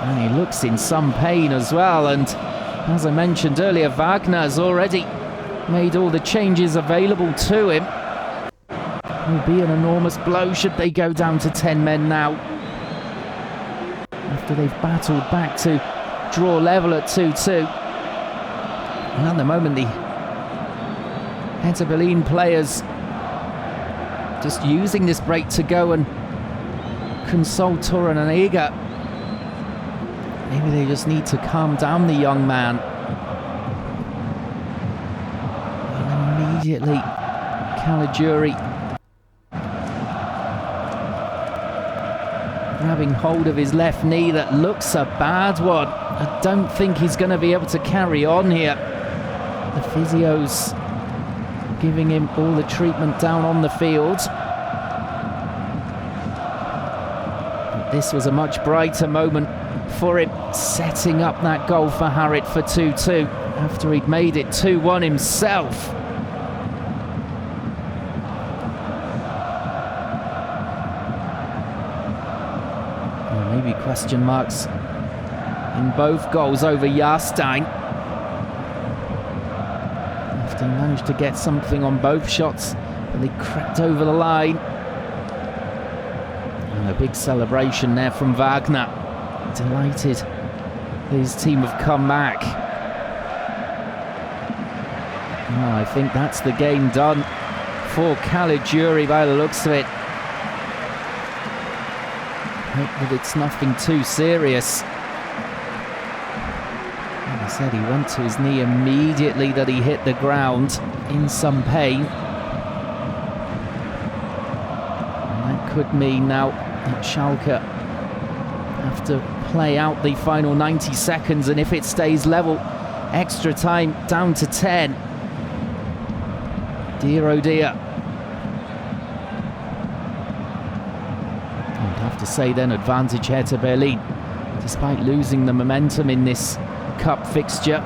And he looks in some pain as well. And as I mentioned earlier, Wagner has already made all the changes available to him. Will be an enormous blow should they go down to 10 men now. After they've battled back to draw level at 2-2. And at the moment, the Hertha Berlin players just using this break to go and console Torunariga. Maybe they just need to calm down the young man. And immediately, Caligiuri grabbing hold of his left knee. That looks a bad one. I don't think he's going to be able to carry on here. The physio's giving him all the treatment down on the field. But this was a much brighter moment for him, setting up that goal for Harit for 2-2 after he'd made it 2-1 himself. Maybe question marks in both goals over Jahrstein. After he managed to get something on both shots, but they crept over the line. And a big celebration there from Wagner. Delighted his team have come back. Well, I think that's the game done for Caligiuri by the looks of it. Hope that it's nothing too serious. Like I said, he went to his knee immediately that he hit the ground in some pain. And that could mean now that Schalke have to play out the final 90 seconds, and if it stays level, extra time down to 10. Dear oh dear. I'd have to say then advantage Hertha Berlin. despite losing the momentum in this cup fixture.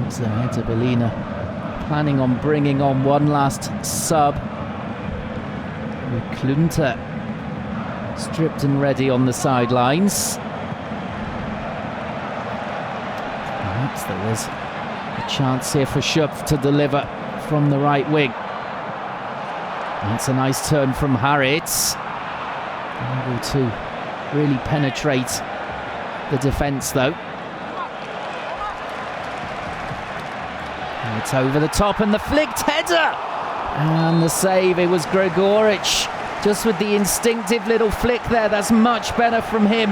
So Hertha BSC planning on bringing on one last sub. With Klünter stripped and ready on the sidelines. Perhaps there was a chance here for Schöpf to deliver from the right wing. That's a nice turn from Haritz. Able to really penetrate the defence though. It's over the top and the flicked header! And the save, it was Gregoric. Just with the instinctive little flick there, that's much better from him.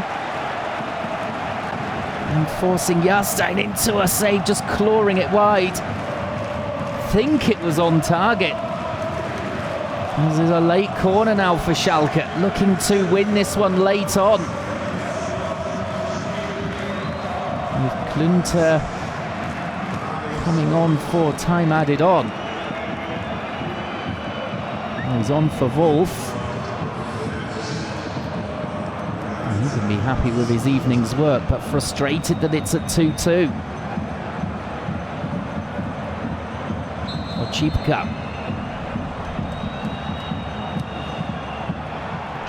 And forcing Jarstein into a save, just clawing it wide. I think it was on target. This is a late corner now for Schalke, looking to win this one late on. With Klünter coming on for time added on. He's on for Wolf. He can be happy with his evening's work, but frustrated that it's at 2-2. Ochipka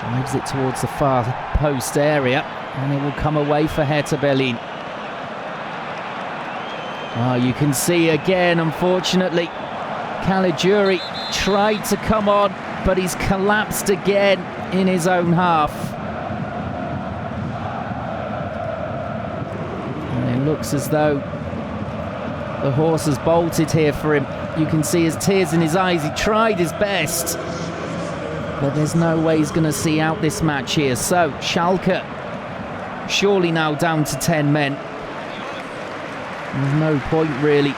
drives it towards the far post area, and it will come away for Hertha BSC. Oh, you can see again, unfortunately, Caligiuri tried to come on, but he's collapsed again in his own half. And it looks as though the horse has bolted here for him. You can see his tears in his eyes. He tried his best, but there's no way he's going to see out this match here. So, Schalke surely now down to 10 men. There's no point really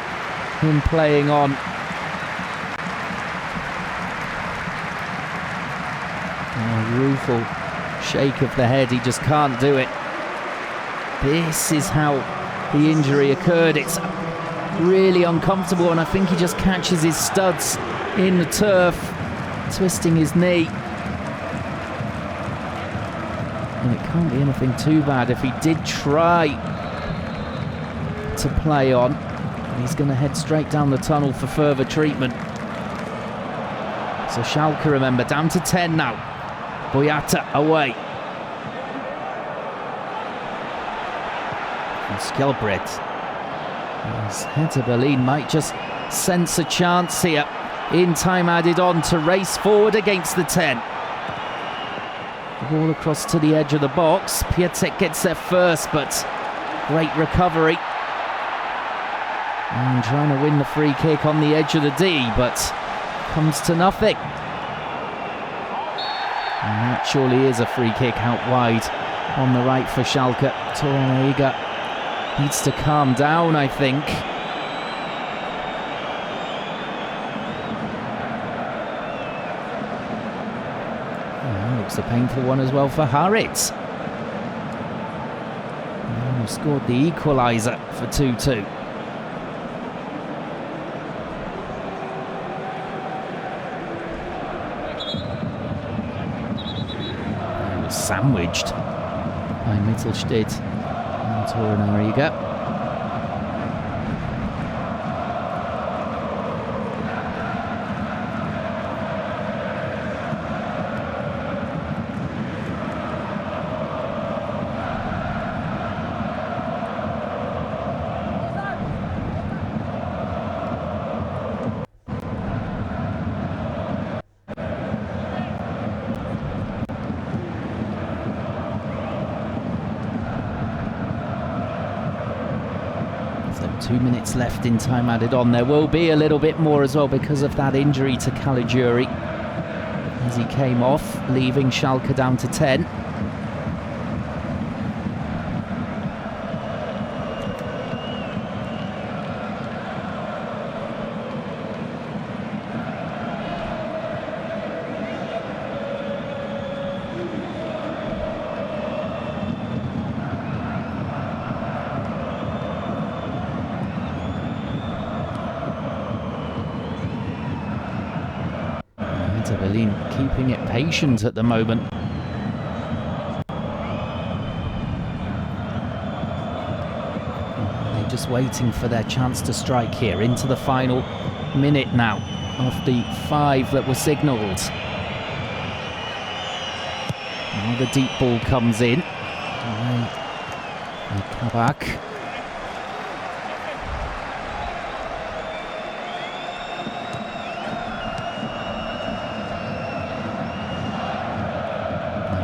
in playing on. Rueful shake of the head, he just can't do it. This is how the injury occurred. It's really uncomfortable, and I think he just catches his studs in the turf, twisting his knee. And it can't be anything too bad if he did try to play on. He's going to head straight down the tunnel for further treatment. So Schalke, remember, down to 10 now. Boyata away. And Skjelbred. Hertha BSC might just sense a chance here in time added on to race forward against the 10. The ball across to the edge of the box. Piatek gets there first, but great recovery. And trying to win the free kick on the edge of the D, but comes to nothing. And that surely is a free kick out wide on the right for Schalke. Torreiga needs to calm down, I think. And looks a painful one as well for Haritz. Who scored the equaliser for 2-2. Sandwiched by Mittelstedt and Torreiga. So 2 minutes left in time added on. There will be a little bit more as well because of that injury to Caligiuri as he came off, leaving Schalke down to 10. Hertha Berlin keeping it patient at the moment. They're just waiting for their chance to strike here into the final minute now of the 5 that were signalled. Now the deep ball comes in. Kabak.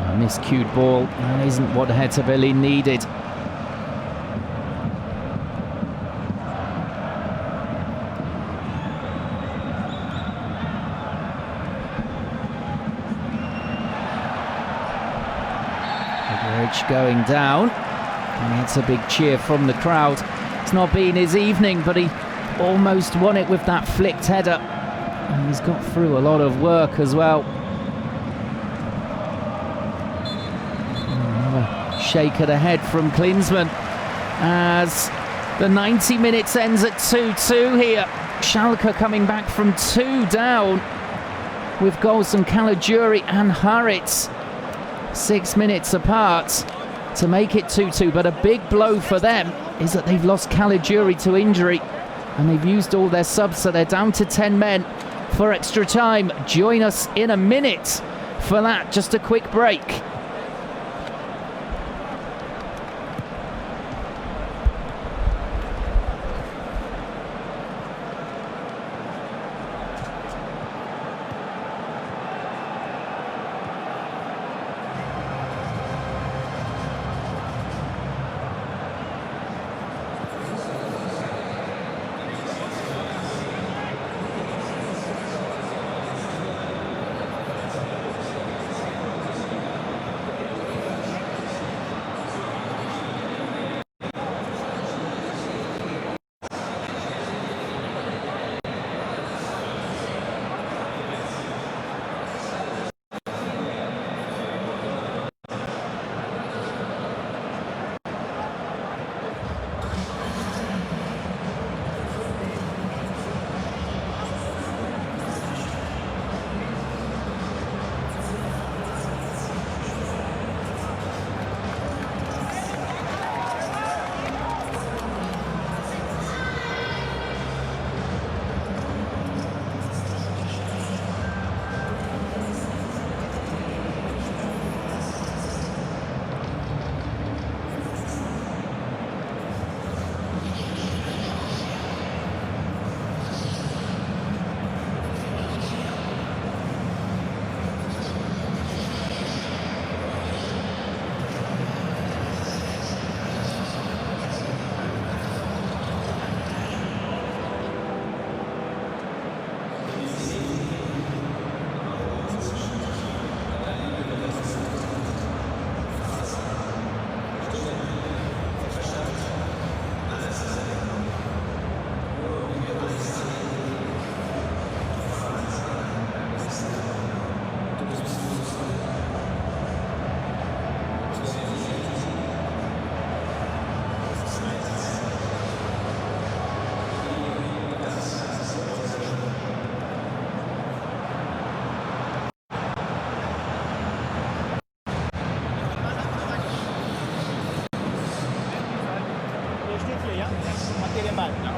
A miscued ball. That isn't what Hertha Berlin needed. Going down, and it's a big cheer from the crowd. It's not been his evening, but he almost won it with that flicked header, and he's got through a lot of work as well. Another shake of the head from Klinsmann as the 90 minutes ends at 2-2 here. Schalke coming back from 2 down with goals from Caligiuri and Haritz. 6 minutes apart to make it 2-2, but a big blow for them is that they've lost Caligiuri to injury and they've used all their subs, so they're down to 10 men for extra time. Join us in a minute for that. Just a quick break.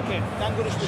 Okay, dann gutes Spiel.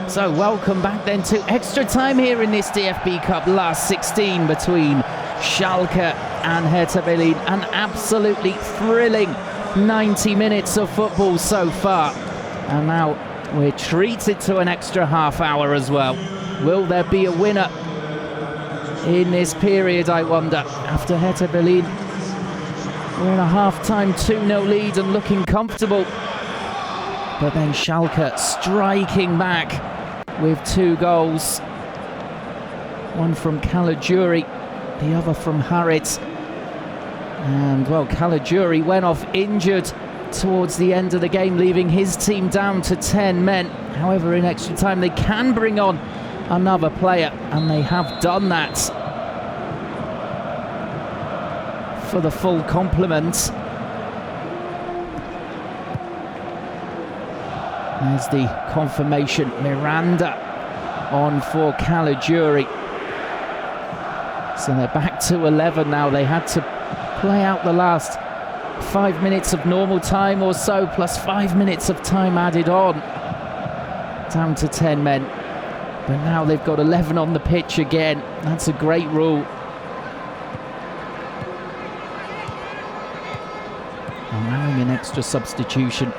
So welcome back then to extra time here in this DFB Cup last 16 between Schalke and Hertha Berlin. An absolutely thrilling 90 minutes of football so far. And now we're treated to an extra half hour as well. Will there be a winner in this period, I wonder, after Hertha Berlin were in a half-time 2-0 lead and looking comfortable. But then Schalke striking back with 2 goals one from Caligiuri, the other from Harrit. And well, Caligiuri went off injured towards the end of the game, leaving his team down to 10 men. However, in extra time they can bring on another player, and they have done that for the full complement. There's the confirmation. Miranda on for Caligiuri. So they're back to 11 now. They had to play out the last 5 minutes of normal time or so, plus 5 minutes of time added on. Down to 10 men. But now they've got 11 on the pitch again. That's a great rule. Allowing an extra substitution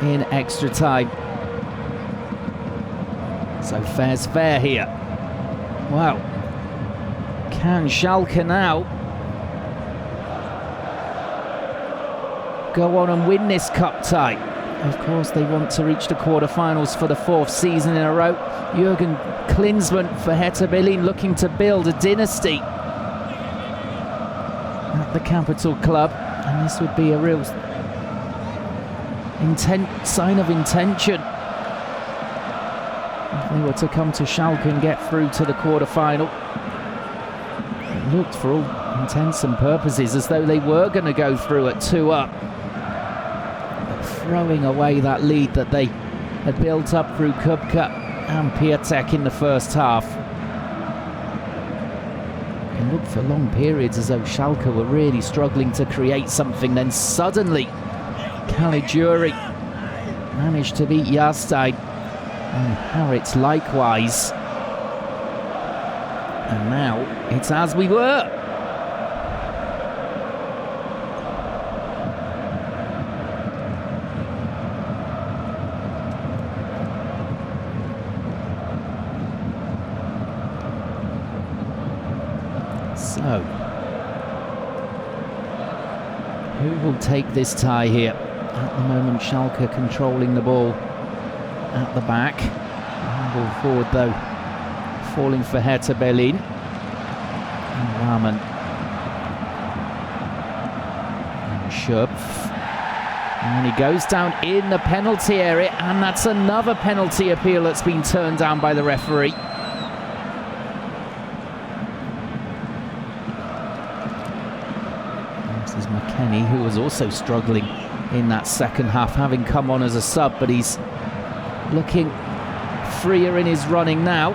in extra time. So fair's fair here. Wow. Can Schalke now go on and win this cup tie? Of course, they want to reach the quarterfinals for the 4th season in a row. Jurgen Klinsmann for Hertha Berlin looking to build a dynasty at the capital club, and this would be a real sign of intention if they were to come to Schalke and get through to the quarter-final. It looked, for all intents and purposes, as though they were going to go through at 2-up, but throwing away that lead that they had built up through Kubka and Piatek in the first half. It looked for long periods as though Schalke were really struggling to create something, then suddenly Caligiuri managed to beat Jarstein, and Harrit likewise. And now it's as we were. So, who will take this tie here? At the moment, Schalke controlling the ball at the back. Ball forward, though, falling for Hertha Berlin. And Rahman. And Schöpf. And he goes down in the penalty area, and that's another penalty appeal that's been turned down by the referee. This is McKennie, who was also struggling in that second half, having come on as a sub, but he's looking freer in his running now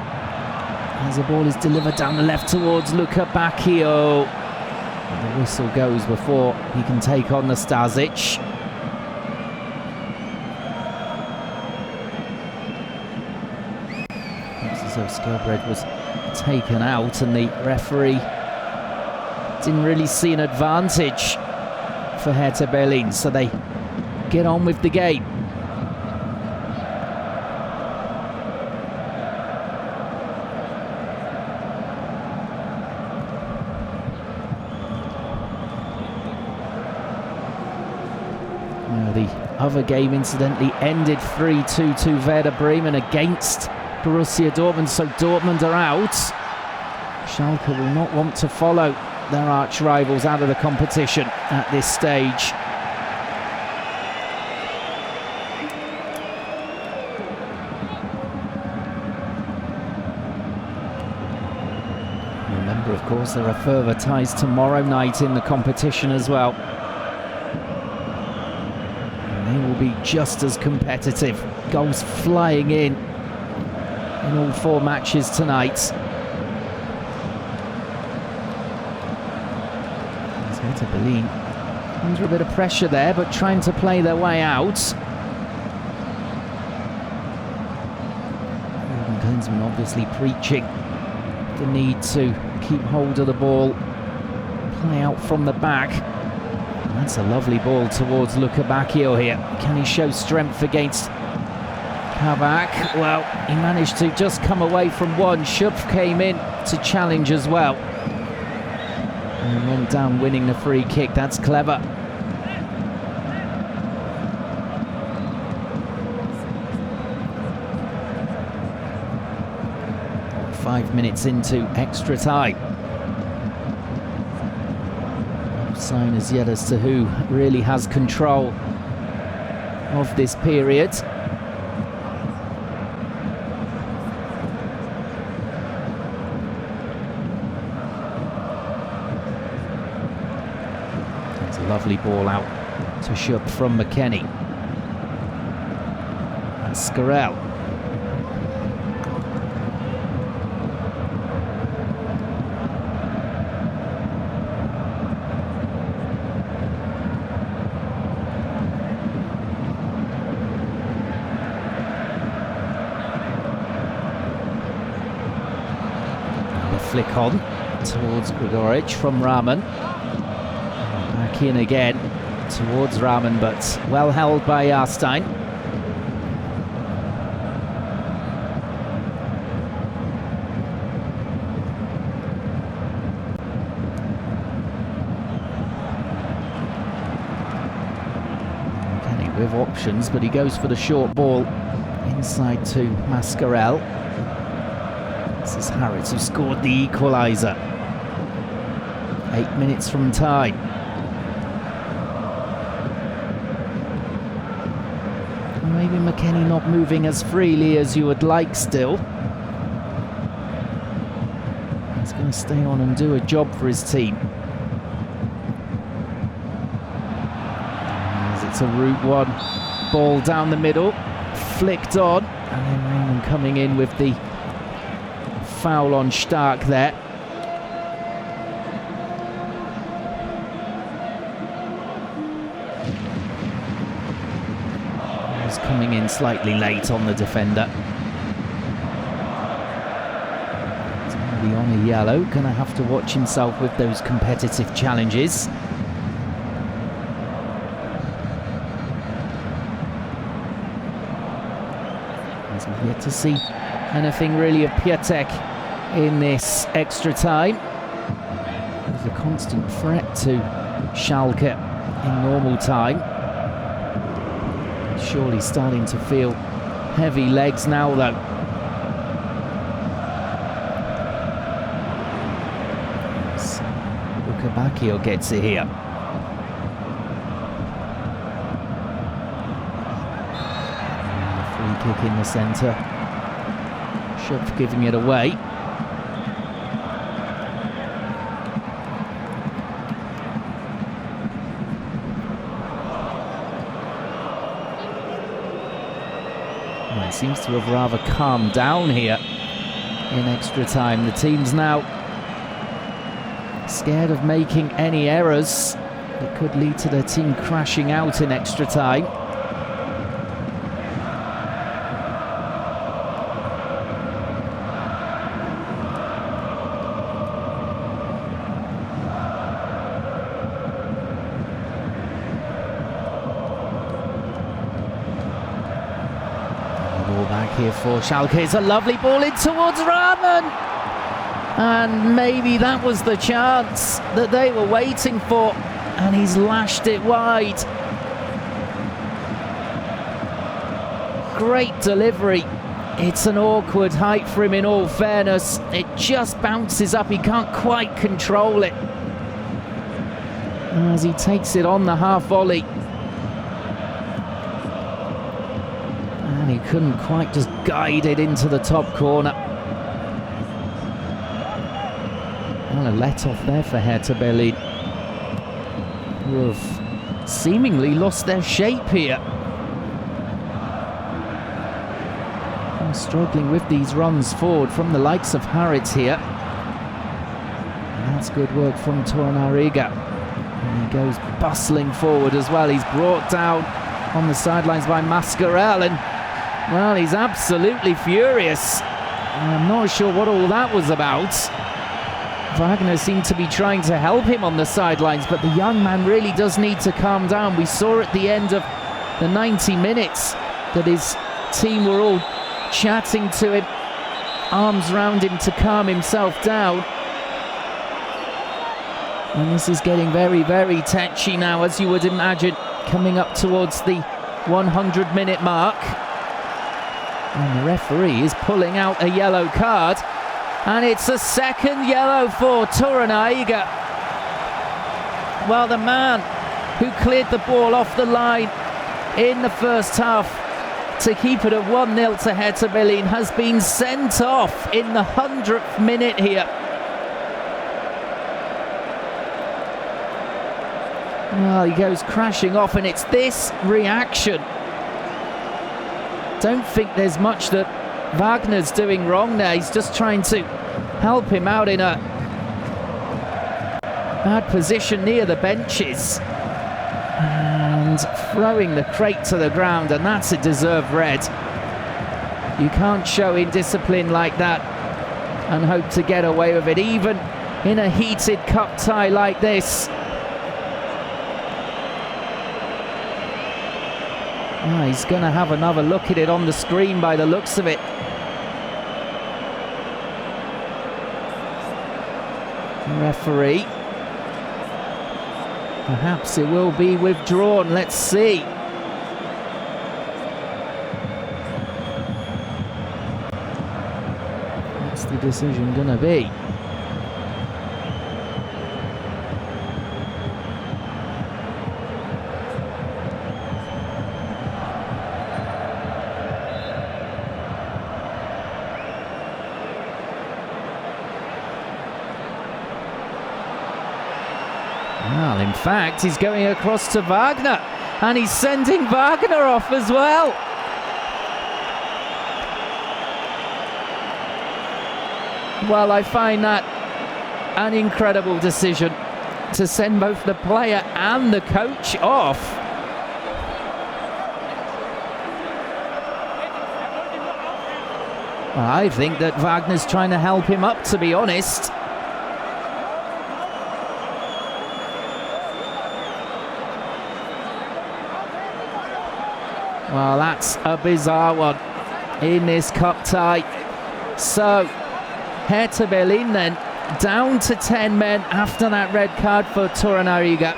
as the ball is delivered down the left towards Luka Bacchio. The whistle goes before he can take on the Stasic. Looks as though Skjelbred was taken out, and the referee didn't really see an advantage for Hertha Berlin, so they get on with the game. The other game incidentally ended 3-2 to Werder Bremen against Borussia Dortmund, so Dortmund are out. Schalke will not want to follow their arch rivals out of the competition at this stage. Remember, of course, there are further ties tomorrow night in the competition as well. They will be just as competitive. Goals flying in all 4 matches tonight. Hertha Berlin under a bit of pressure there, but trying to play their way out. Jurgen Klinsmann obviously preaching the need to keep hold of the ball, play out from the back. That's a lovely ball towards Luka Bacchio here. Can he show strength against Kabak? Well, he managed to just come away from one. Schöpf came in to challenge as well, and went down winning the free kick. That's clever. 5 minutes into extra time. No sign as yet as to who really has control of this period. There's a lovely ball out to Schupp from McKennie. That's Scarell. Flick on towards Grigoric from Rahman. Back in again towards Rahman, but well held by Jarstein. Kenny with options, but he goes for the short ball inside to Mascarell. This is Harris who scored the equaliser. 8 minutes from time. Maybe McKennie not moving as freely as you would like still. He's going to stay on and do a job for his team. As it's a route one. Ball down the middle. Flicked on. And then Raymond coming in with the foul on Stark there. He's coming in slightly late on the defender. He's already on a yellow. Gonna have to watch himself with those competitive challenges. As we've yet to see anything really of Piatek in this extra time. There's a constant threat to Schalke in normal time. Surely starting to feel heavy legs now though. Bukabakio gets it here. And a free kick in the centre. Schupp giving it away. Well, it seems to have rather calmed down here in extra time. The team's now scared of making any errors that could lead to their team crashing out in extra time. Back here for Schalke. It's a lovely ball in towards Rahman. And maybe that was the chance that they were waiting for. And he's lashed it wide. Great delivery. It's an awkward height for him in all fairness. It just bounces up. He can't quite control it. As he takes it on the half volley. He couldn't quite just guide it into the top corner. Well, a let-off there for Hertha Berlin, who have seemingly lost their shape here. I'm struggling with these runs forward from the likes of Harris here. And that's good work from Torunariga. And he goes bustling forward as well. He's brought down on the sidelines by Mascarell, and well, he's absolutely furious. I'm not sure what all that was about. Wagner seemed to be trying to help him on the sidelines, but the young man really does need to calm down. We saw at the end of the 90 minutes that his team were all chatting to him, arms round him to calm himself down. And this is getting very, very touchy now, as you would imagine, coming up towards the 100-minute mark. And the referee is pulling out a yellow card. And it's a second yellow for Torunariga. Well, the man who cleared the ball off the line in the first half to keep it at 1-0 to Hertha Berlin has been sent off in the 100th minute here. Well, he goes crashing off, and it's this reaction. Don't think there's much that Wagner's doing wrong there. He's just trying to help him out in a bad position near the benches. And throwing the crate to the ground, and that's a deserved red. You can't show indiscipline like that and hope to get away with it, even in a heated cup tie like this. Oh, he's going to have another look at it on the screen by the looks of it. Referee. Perhaps it will be withdrawn. Let's see. What's the decision going to be? Well, in fact, he's going across to Wagner, and he's sending Wagner off as well. Well, I find that an incredible decision to send both the player and the coach off. Well, I think that Wagner's trying to help him up, to be honest. Well, that's a bizarre one in this cup tie. So, Hertha Berlin then down to 10 men after that red card for Torunariga,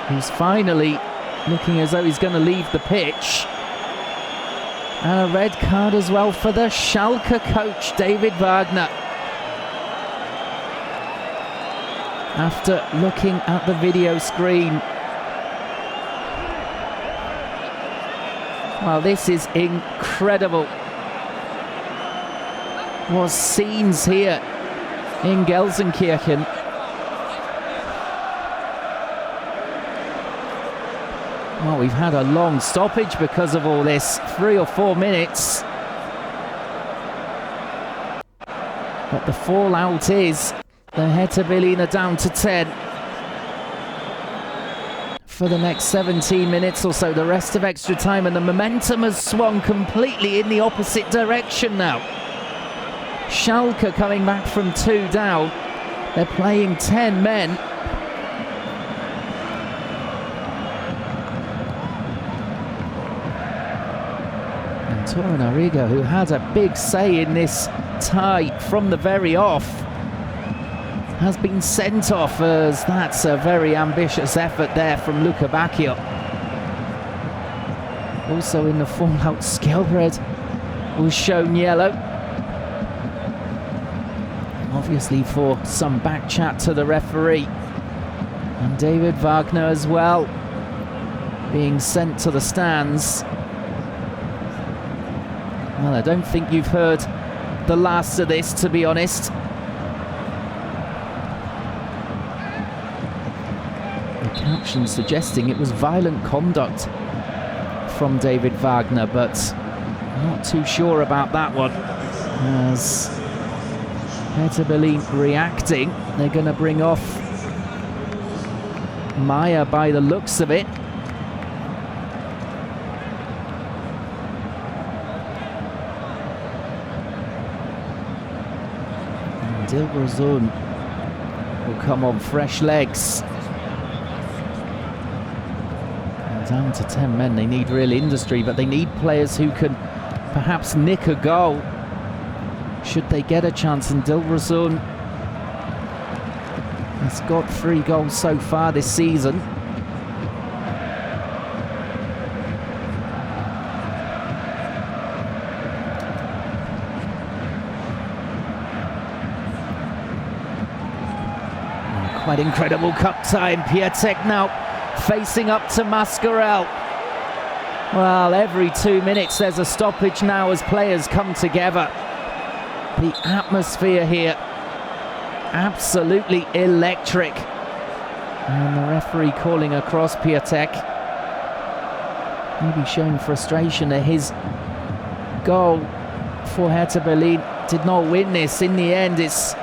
who's finally looking as though he's going to leave the pitch. And a red card as well for the Schalke coach, David Wagner. After looking at the video screen. Well, this is incredible. Was scenes here in Gelsenkirchen. Well, we've had a long stoppage because of all this, 3 or 4 minutes. But the fallout is the Hertha Berlin are down to 10. For the next 17 minutes or so, the rest of extra time, and the momentum has swung completely in the opposite direction now. Schalke coming back from 2 down. They're playing 10 men. And Torunariga, who had a big say in this tie from the very off, has been sent off, as that's a very ambitious effort there from Luka Bacchio. Also in the fallout, Skjelbred was shown yellow. Obviously for some back chat to the referee. And David Wagner as well, being sent to the stands. Well, I don't think you've heard the last of this, to be honest. Caption suggesting it was violent conduct from David Wagner, but not too sure about that one. As Hertha Berlin reacting, they're going to bring off Meyer by the looks of it. And Dilrosun will come on fresh legs. Down to 10 men, they need real industry, but they need players who can perhaps nick a goal should they get a chance. And Dilrosun has got 3 goals so far this season. Quite incredible cup time. Piatek now facing up to Mascarell. Well, every 2 minutes there's a stoppage now as players come together. The atmosphere here, absolutely electric. And the referee calling across Piatek. Maybe showing frustration that his goal for Hertha Berlin did not win this. In the end, it's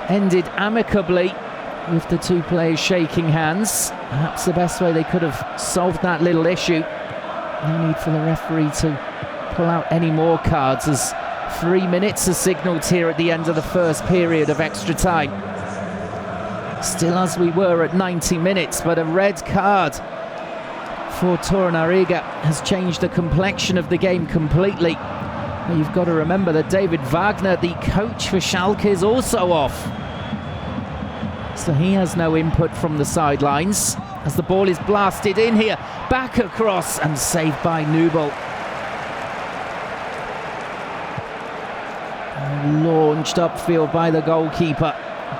ended amicably with the two players shaking hands. Perhaps the best way they could have solved that little issue. No need for the referee to pull out any more cards, as 3 minutes are signalled here at the end of the first period of extra time. Still as we were at 90 minutes, but a red card for Torunariga has changed the complexion of the game completely. But you've got to remember that David Wagner, the coach for Schalke, is also off. So he has no input from the sidelines as the ball is blasted in here, back across and saved by Nubel. And launched upfield by the goalkeeper,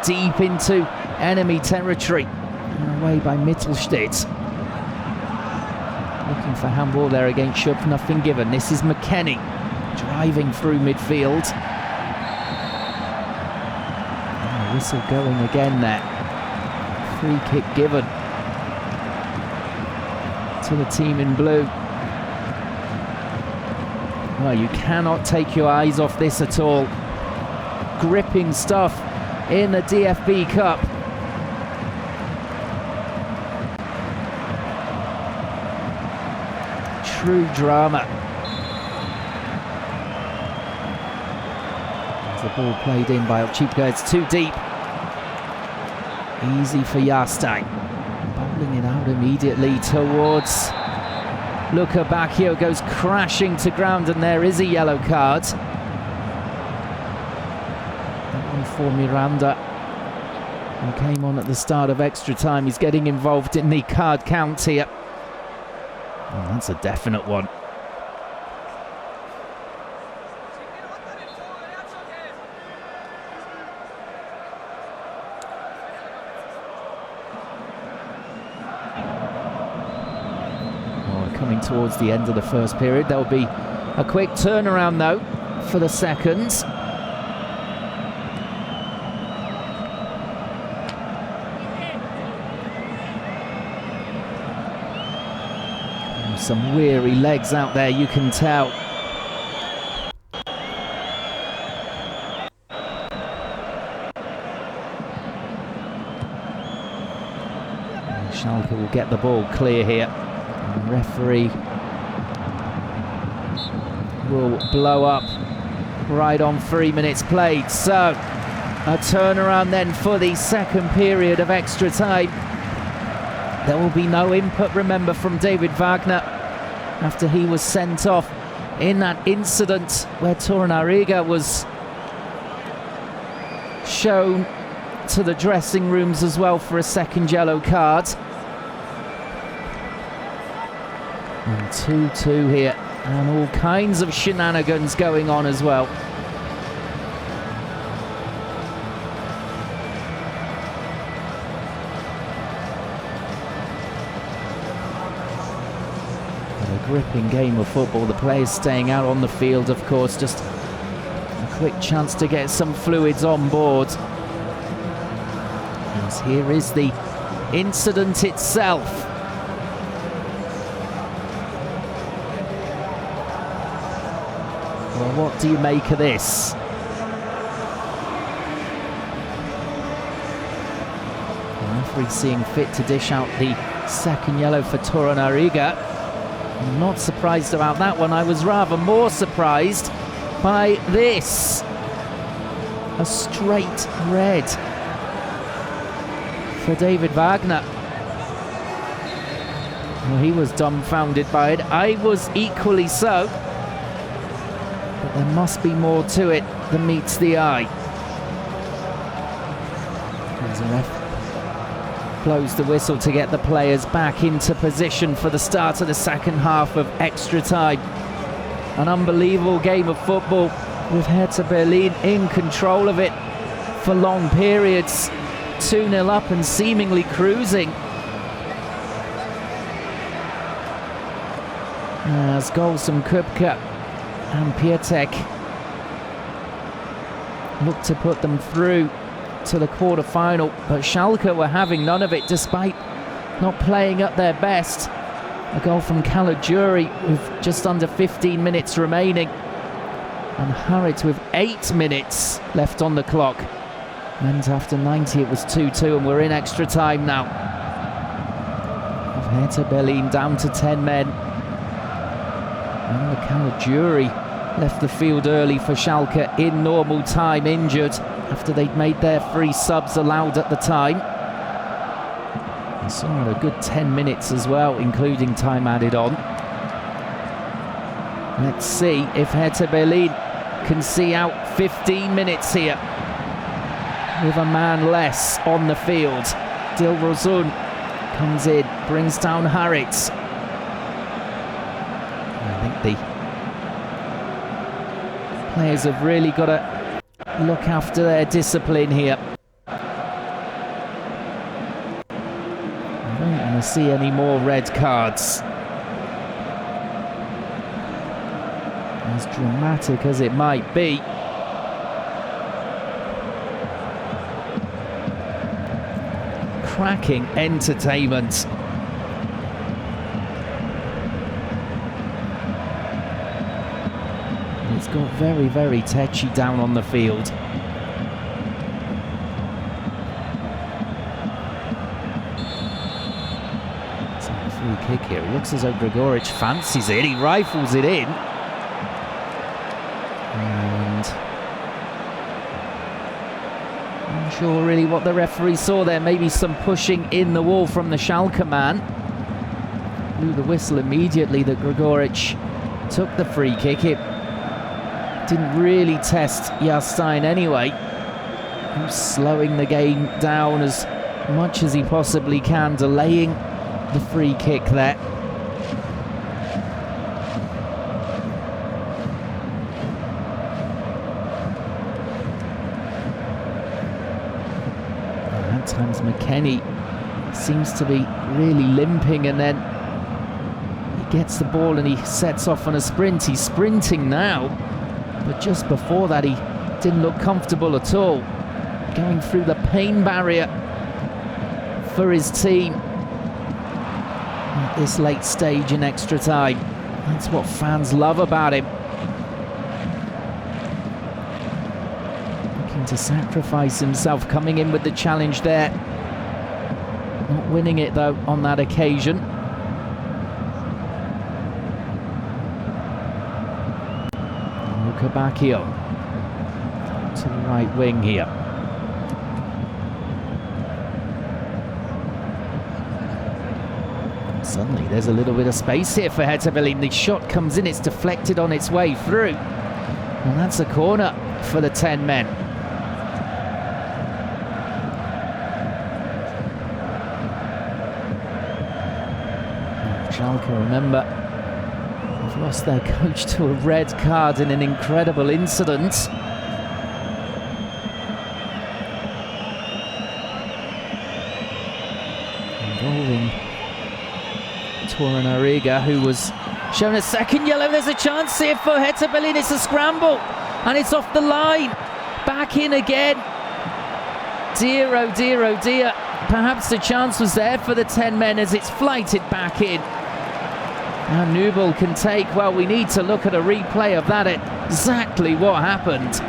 deep into enemy territory, and away by Mittelstedt. Looking for handball there against Schupf, nothing given. This is McKennie driving through midfield. And the whistle going again there. Free kick given to the team in blue. Well, you cannot take your eyes off this at all. Gripping stuff in the DFB Cup. True drama. As the ball played in by Ochipka, it's too deep. Easy for Jahrstein. Bowling it out immediately towards Luka Bacchio, goes crashing to ground, and there is a yellow card. That one for Miranda, who came on at the start of extra time. He's getting involved in the card count here. Oh, that's a definite one. Coming towards the end of the first period. There'll be a quick turnaround though for the second. Some weary legs out there, you can tell. And Schalke will get the ball clear here. The referee will blow up right on 3 minutes played. So a turnaround then for the second period of extra time. There will be no input, remember, from David Wagner after he was sent off in that incident where Torunariga was shown to the dressing rooms as well for a second yellow card. And 2-2 here, and all kinds of shenanigans going on as well. But a gripping game of football. The players staying out on the field, of course, just a quick chance to get some fluids on board. As here is the incident itself. Well, what do you make of this? The referee seeing fit to dish out the second yellow for Torunariga. I'm not surprised about that one. I was rather more surprised by this. A straight red for David Wagner. Well, he was dumbfounded by it. I was equally so. But there must be more to it than meets the eye. As the ref blows the whistle to get the players back into position for the start of the second half of extra time. An unbelievable game of football with Hertha Berlin in control of it for long periods. 2-0 up and seemingly cruising. As goals from Kupka and Piatek look to put them through to the quarter-final, but Schalke were having none of it despite not playing at their best. A goal from Caligiuri with just under 15 minutes remaining, and Harit with 8 minutes left on the clock. Meant after 90 it was 2-2, and we're in extra time now. Hertha Berlin down to 10 men. And the Caligiuri left the field early for Schalke in normal time, injured after they'd made their 3 subs allowed at the time. They saw a good 10 minutes as well, including time added on. Let's see if Hertha Berlin can see out 15 minutes here with a man less on the field. Dilrosun comes in, brings down Harit. I think the players have really got to look after their discipline here. I don't want to see any more red cards. As dramatic as it might be. Cracking entertainment. It's got very, very tetchy down on the field. It's a free kick here. It looks as though Gregoric fancies it. He rifles it in. And I'm not sure really what the referee saw there. Maybe some pushing in the wall from the Schalke man. Blew the whistle immediately that Gregoric took the free kick. It didn't really test Jarstein anyway. He's slowing the game down as much as he possibly can, delaying the free kick there. And at times McKennie seems to be really limping, and then he gets the ball and he sets off on a sprint. He's sprinting now. But just before that, he didn't look comfortable at all. Going through the pain barrier for his team at this late stage in extra time. That's what fans love about him. Looking to sacrifice himself, coming in with the challenge there. Not winning it, though, on that occasion. Bacchio to the right wing here. Suddenly there's a little bit of space here for Hertha Berlin. The shot comes in, it's deflected on its way through, and that's a corner for the 10 men. Schalke, remember, lost their coach to a red card in an incredible incident. Involving Torunariga, who was shown a second yellow. There's a chance here for Hertha Berlin. It's a scramble, and it's off the line. Back in again. Dear, oh dear, oh dear. Perhaps the chance was there for the 10 men as it's flighted back in. Now Nubel can take, well, we need to look at a replay of that, exactly what happened.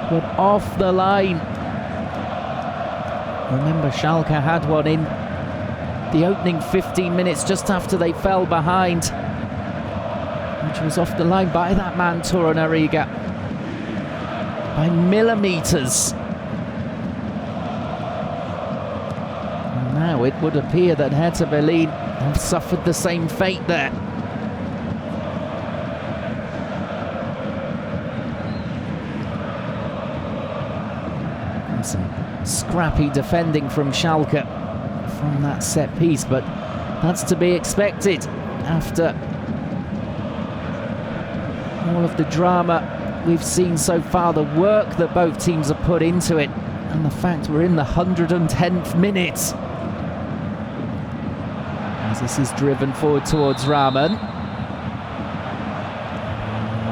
But off the line. Remember, Schalke had one in the opening 15 minutes just after they fell behind, which was off the line by that man Torunariga by millimetres. And now it would appear that Hertha Berlin have suffered the same fate there. And some scrappy defending from Schalke from that set piece, but that's to be expected after all of the drama we've seen so far, the work that both teams have put into it, and the fact we're in the 110th minute. As this is driven forward towards Rahman.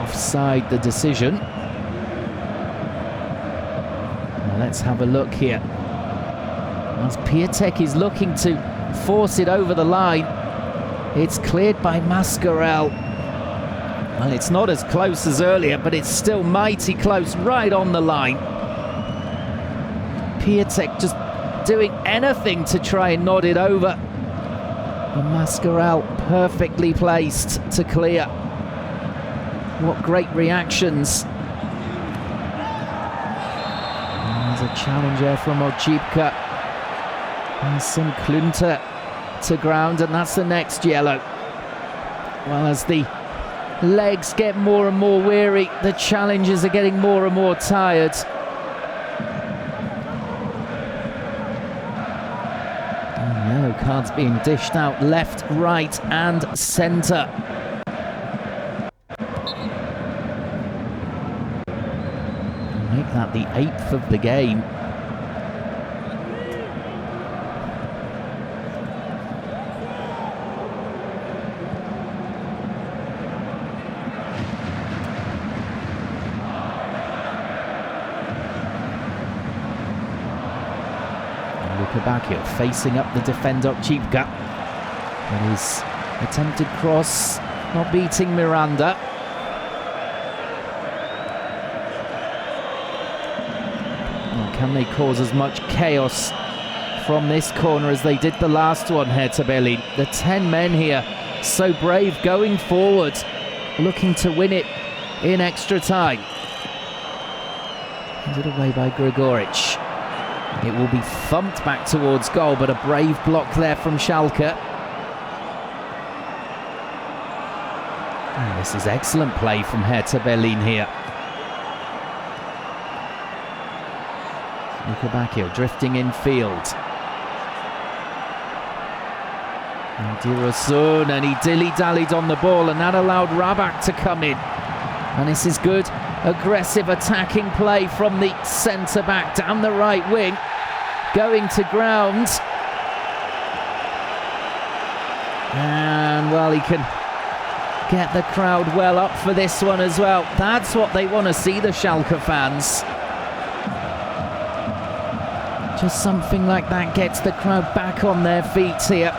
Offside the decision. Now let's have a look here. As Piatek is looking to force it over the line, it's cleared by Mascarell. Well, it's not as close as earlier, but it's still mighty close, right on the line. Piatek just doing anything to try and nod it over. And Mascarell perfectly placed to clear. What great reactions. There's a challenge there from Ojibka. And some Klünter to ground, and that's the next yellow. Well, as the legs get more and more weary, the challengers are getting more and more tired. And yellow cards being dished out left, right and centre. Make that the 8th of the game. Lukebakio facing up the defender Ojibka. And his attempted cross not beating Miranda. Can they cause as much chaos from this corner as they did the last one, Hertha Berlin? The 10 men here, so brave, going forward, looking to win it in extra time. Handed away by Gregoric. It will be thumped back towards goal, but a brave block there from Schalke. Oh, this is excellent play from Hertha Berlin here. Lukebakio drifting infield. Dirasun, and he dilly-dallied on the ball, and that allowed Rabak to come in. And this is good, aggressive attacking play from the centre-back down the right wing. Going to ground. And, well, he can get the crowd well up for this one as well. That's what they want to see, the Schalke fans. Just something like that gets the crowd back on their feet here.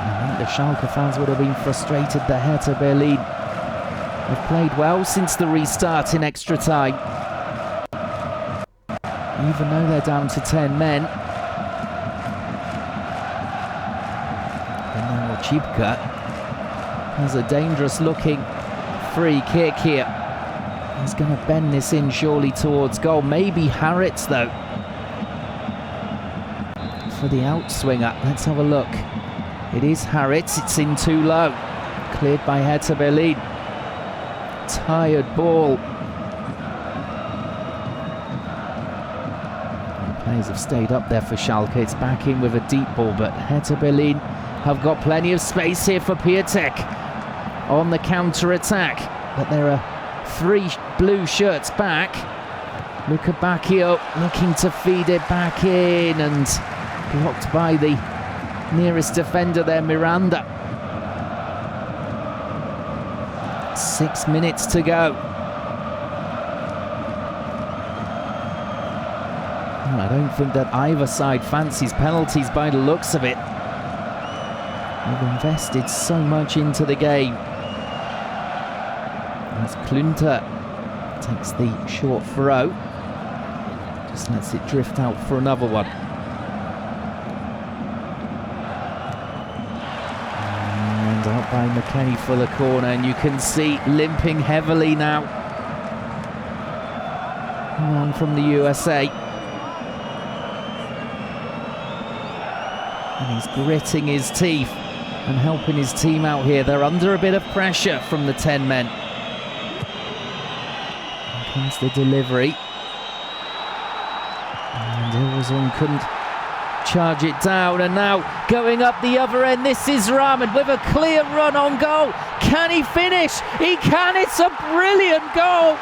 I think the Schalke fans would have been frustrated that Hertha Berlin have played well since the restart in extra time. Even though they're down to 10 men. And now Ojibka has a dangerous looking free kick here. He's going to bend this in surely towards goal. Maybe Harritz though for the outswinger. Let's have a look. It is Harritz. It's in too low. Cleared by Hertha Berlin. Tired ball. The players have stayed up there for Schalke. It's back in with a deep ball, but Hertha Berlin have got plenty of space here for Piatek on the counter-attack. But there are 3 blue shirts back. Lukebakio looking to feed it back in, and blocked by the nearest defender there, Miranda. 6 minutes to go. Well, I don't think that either side fancies penalties by the looks of it. They've invested so much into the game. As Klünter takes the short throw, just lets it drift out for another one. And out by McKennie for the corner, and you can see limping heavily now. One from the USA. And he's gritting his teeth and helping his team out here. They're under a bit of pressure from the 10 men. Comes the delivery, and Ilrazon couldn't charge it down, and now going up the other end, this is Rahman with a clear run on goal. Can he finish? He can. It's a brilliant goal.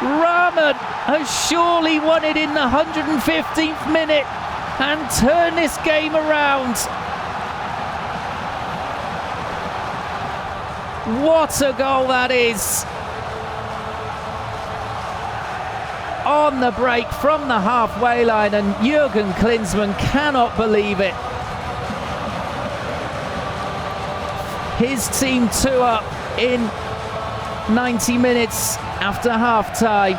Rahman has surely won it in the 115th minute and turned this game around. What a goal that is. On the break from the halfway line, and Jurgen Klinsmann cannot believe it. His team 2 up in 90 minutes after half-time,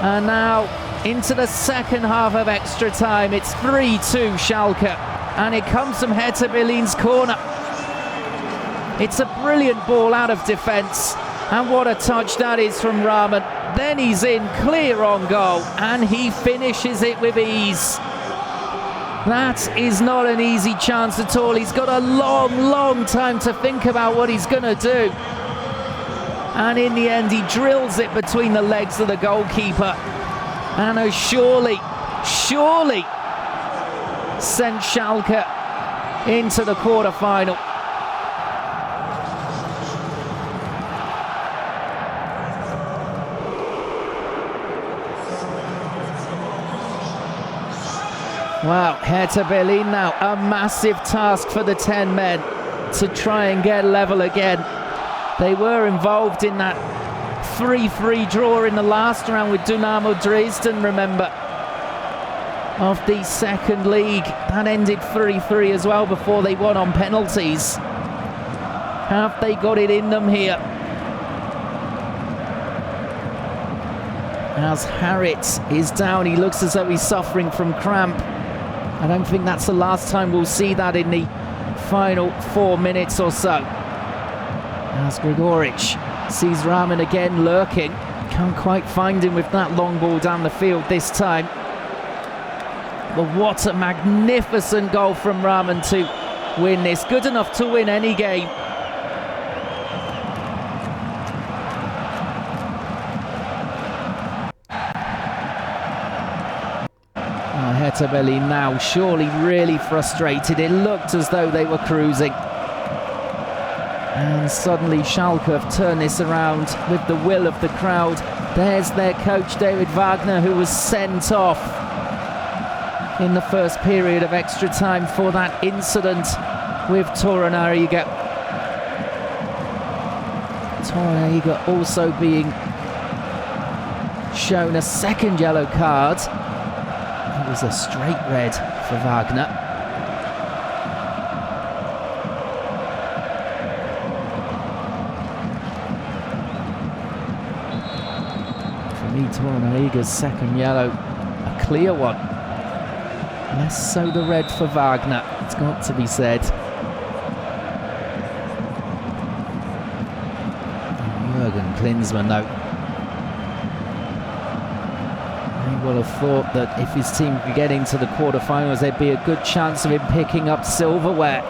and now into the second half of extra time. It's 3-2 Schalke, and it comes from Hertha Berlin's corner. It's a brilliant ball out of defence, and what a touch that is from Rahman. Then he's in, clear on goal, and he finishes it with ease. That is not an easy chance at all. He's got a long time to think about what he's going to do. And in the end, he drills it between the legs of the goalkeeper, and has surely sent Schalke into the quarter-final. Wow, Hertha Berlin now, a massive task for the 10 men to try and get level again. They were involved in that 3-3 draw in the last round with Dynamo Dresden, remember, of the second league. That ended 3-3 as well before they won on penalties. Have they got it in them here? As Harrit is down, he looks as though he's suffering from cramp. I don't think that's the last time we'll see that in the final 4 minutes or so. As Grigoric sees Rahman again lurking, can't quite find him with that long ball down the field this time. But what a magnificent goal from Rahman to win this. Good enough to win any game. Hertha Berlin now surely really frustrated. It looked as though they were cruising. And suddenly Schalke have turned this around with the will of the crowd. There's their coach David Wagner, who was sent off in the first period of extra time for that incident with Torunariga. Torunariga also being shown a second yellow card. It was a straight red for Wagner. For me, Torunariga's second yellow, a clear one. Less so the red for Wagner, it's got to be said. Jurgen Klinsmann, though, he will have thought that if his team could get into the quarterfinals, there'd be a good chance of him picking up silverware.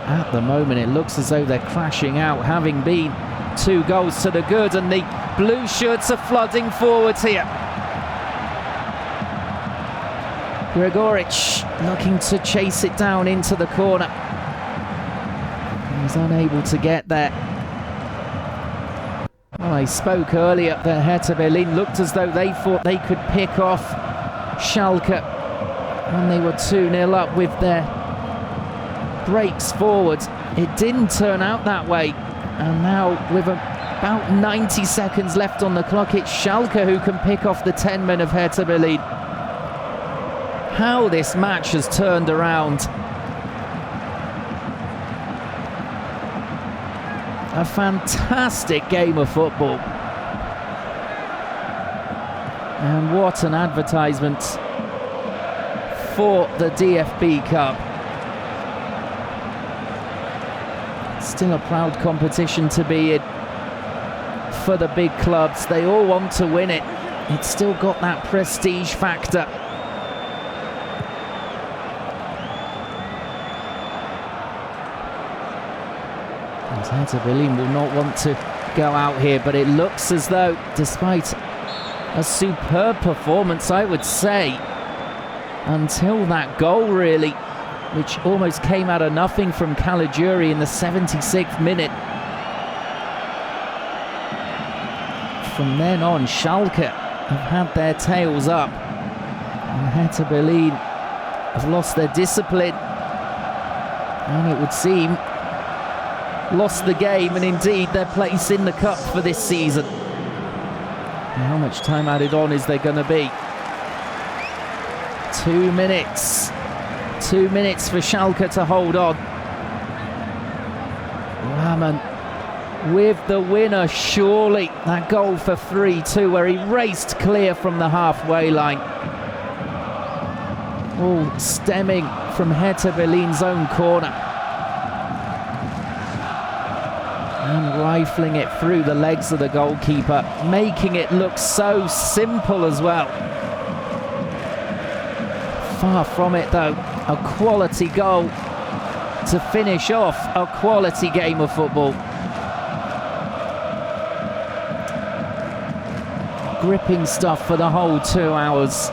At the moment, it looks as though they're crashing out, having been 2 goals to the good, and the blue shirts are flooding forwards here. Grigoric looking to chase it down into the corner. He's unable to get there. Well, I spoke earlier that Hertha Berlin looked as though they thought they could pick off Schalke when they were 2-0 up with their breaks forward. It didn't turn out that way, and now with about 90 seconds left on the clock, it's Schalke who can pick off the 10 men of Hertha Berlin. How this match has turned around. A fantastic game of football. And what an advertisement for the DFB Cup. Still a proud competition to be in for the big clubs. They all want to win it. It's still got that prestige factor. Hertha Berlin will not want to go out here, but it looks as though, despite a superb performance, I would say, until that goal, really, which almost came out of nothing from Caligiuri in the 76th minute. From then on, Schalke have had their tails up, and Hertha Berlin have lost their discipline, and it would seem lost the game and indeed their place in the cup for this season. And how much time added on is there going to be? 2 minutes. 2 minutes for Schalke to hold on. Rahman with the winner, surely. That goal for 3-2 where he raced clear from the halfway line. All stemming from Hertha Berlin's own corner. And rifling it through the legs of the goalkeeper, making it look so simple as well. Far from it though, a quality goal to finish off a quality game of football. Gripping stuff for the whole 2 hours.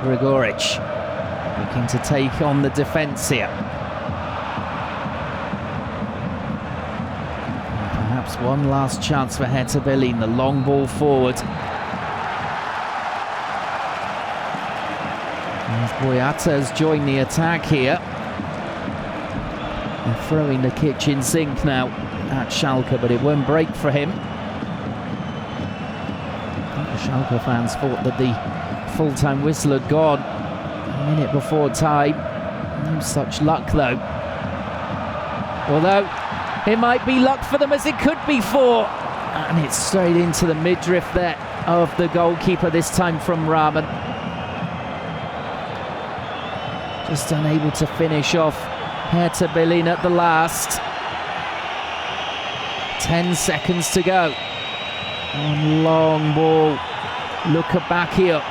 Grigoric looking to take on the defence here. And perhaps one last chance for Hertha Berlin, the long ball forward. As Boyata has joined the attack here. They're throwing the kitchen sink now at Schalke, but it won't break for him. I think the Schalke fans thought that the full-time whistle had gone a minute before time. No such luck though. Although it might be luck for them as it could be for. And it's straight into the midriff there of the goalkeeper, this time from Rahman. Just unable to finish off Hertha Berlin at the last. 10 seconds to go. One long ball. Look back here.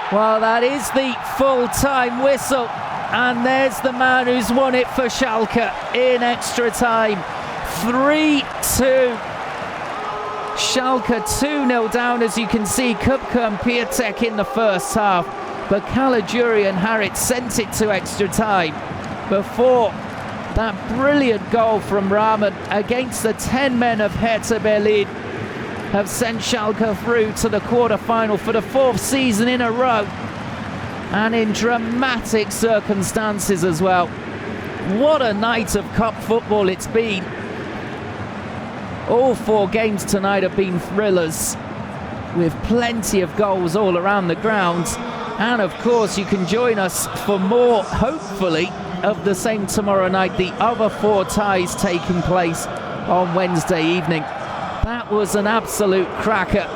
Well, that is the full-time whistle, and there's the man who's won it for Schalke in extra time. 3-2. Schalke 2-0 down, as you can see. Kupka and Piatek in the first half, but Caligiuri and Harit sent it to extra time before that brilliant goal from Rahman against the 10 men of Hertha Berlin have sent Schalke through to the quarter-final for the 4th season in a row, and in dramatic circumstances as well. What a night of cup football it's been. All 4 games tonight have been thrillers, with plenty of goals all around the ground. And of course you can join us for more, hopefully, of the same tomorrow night. The other 4 ties taking place on Wednesday evening. That was an absolute cracker,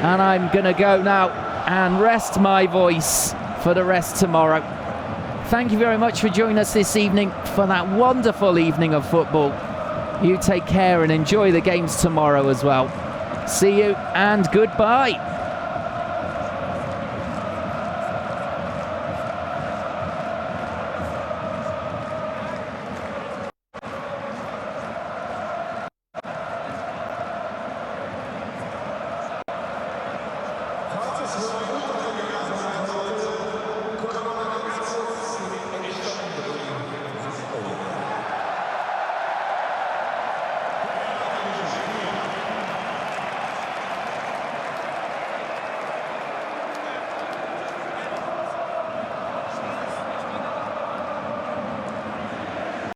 and I'm gonna go now and rest my voice for the rest tomorrow. Thank you very much for joining us this evening for that wonderful evening of football. You take care and enjoy the games tomorrow as well. See you and goodbye.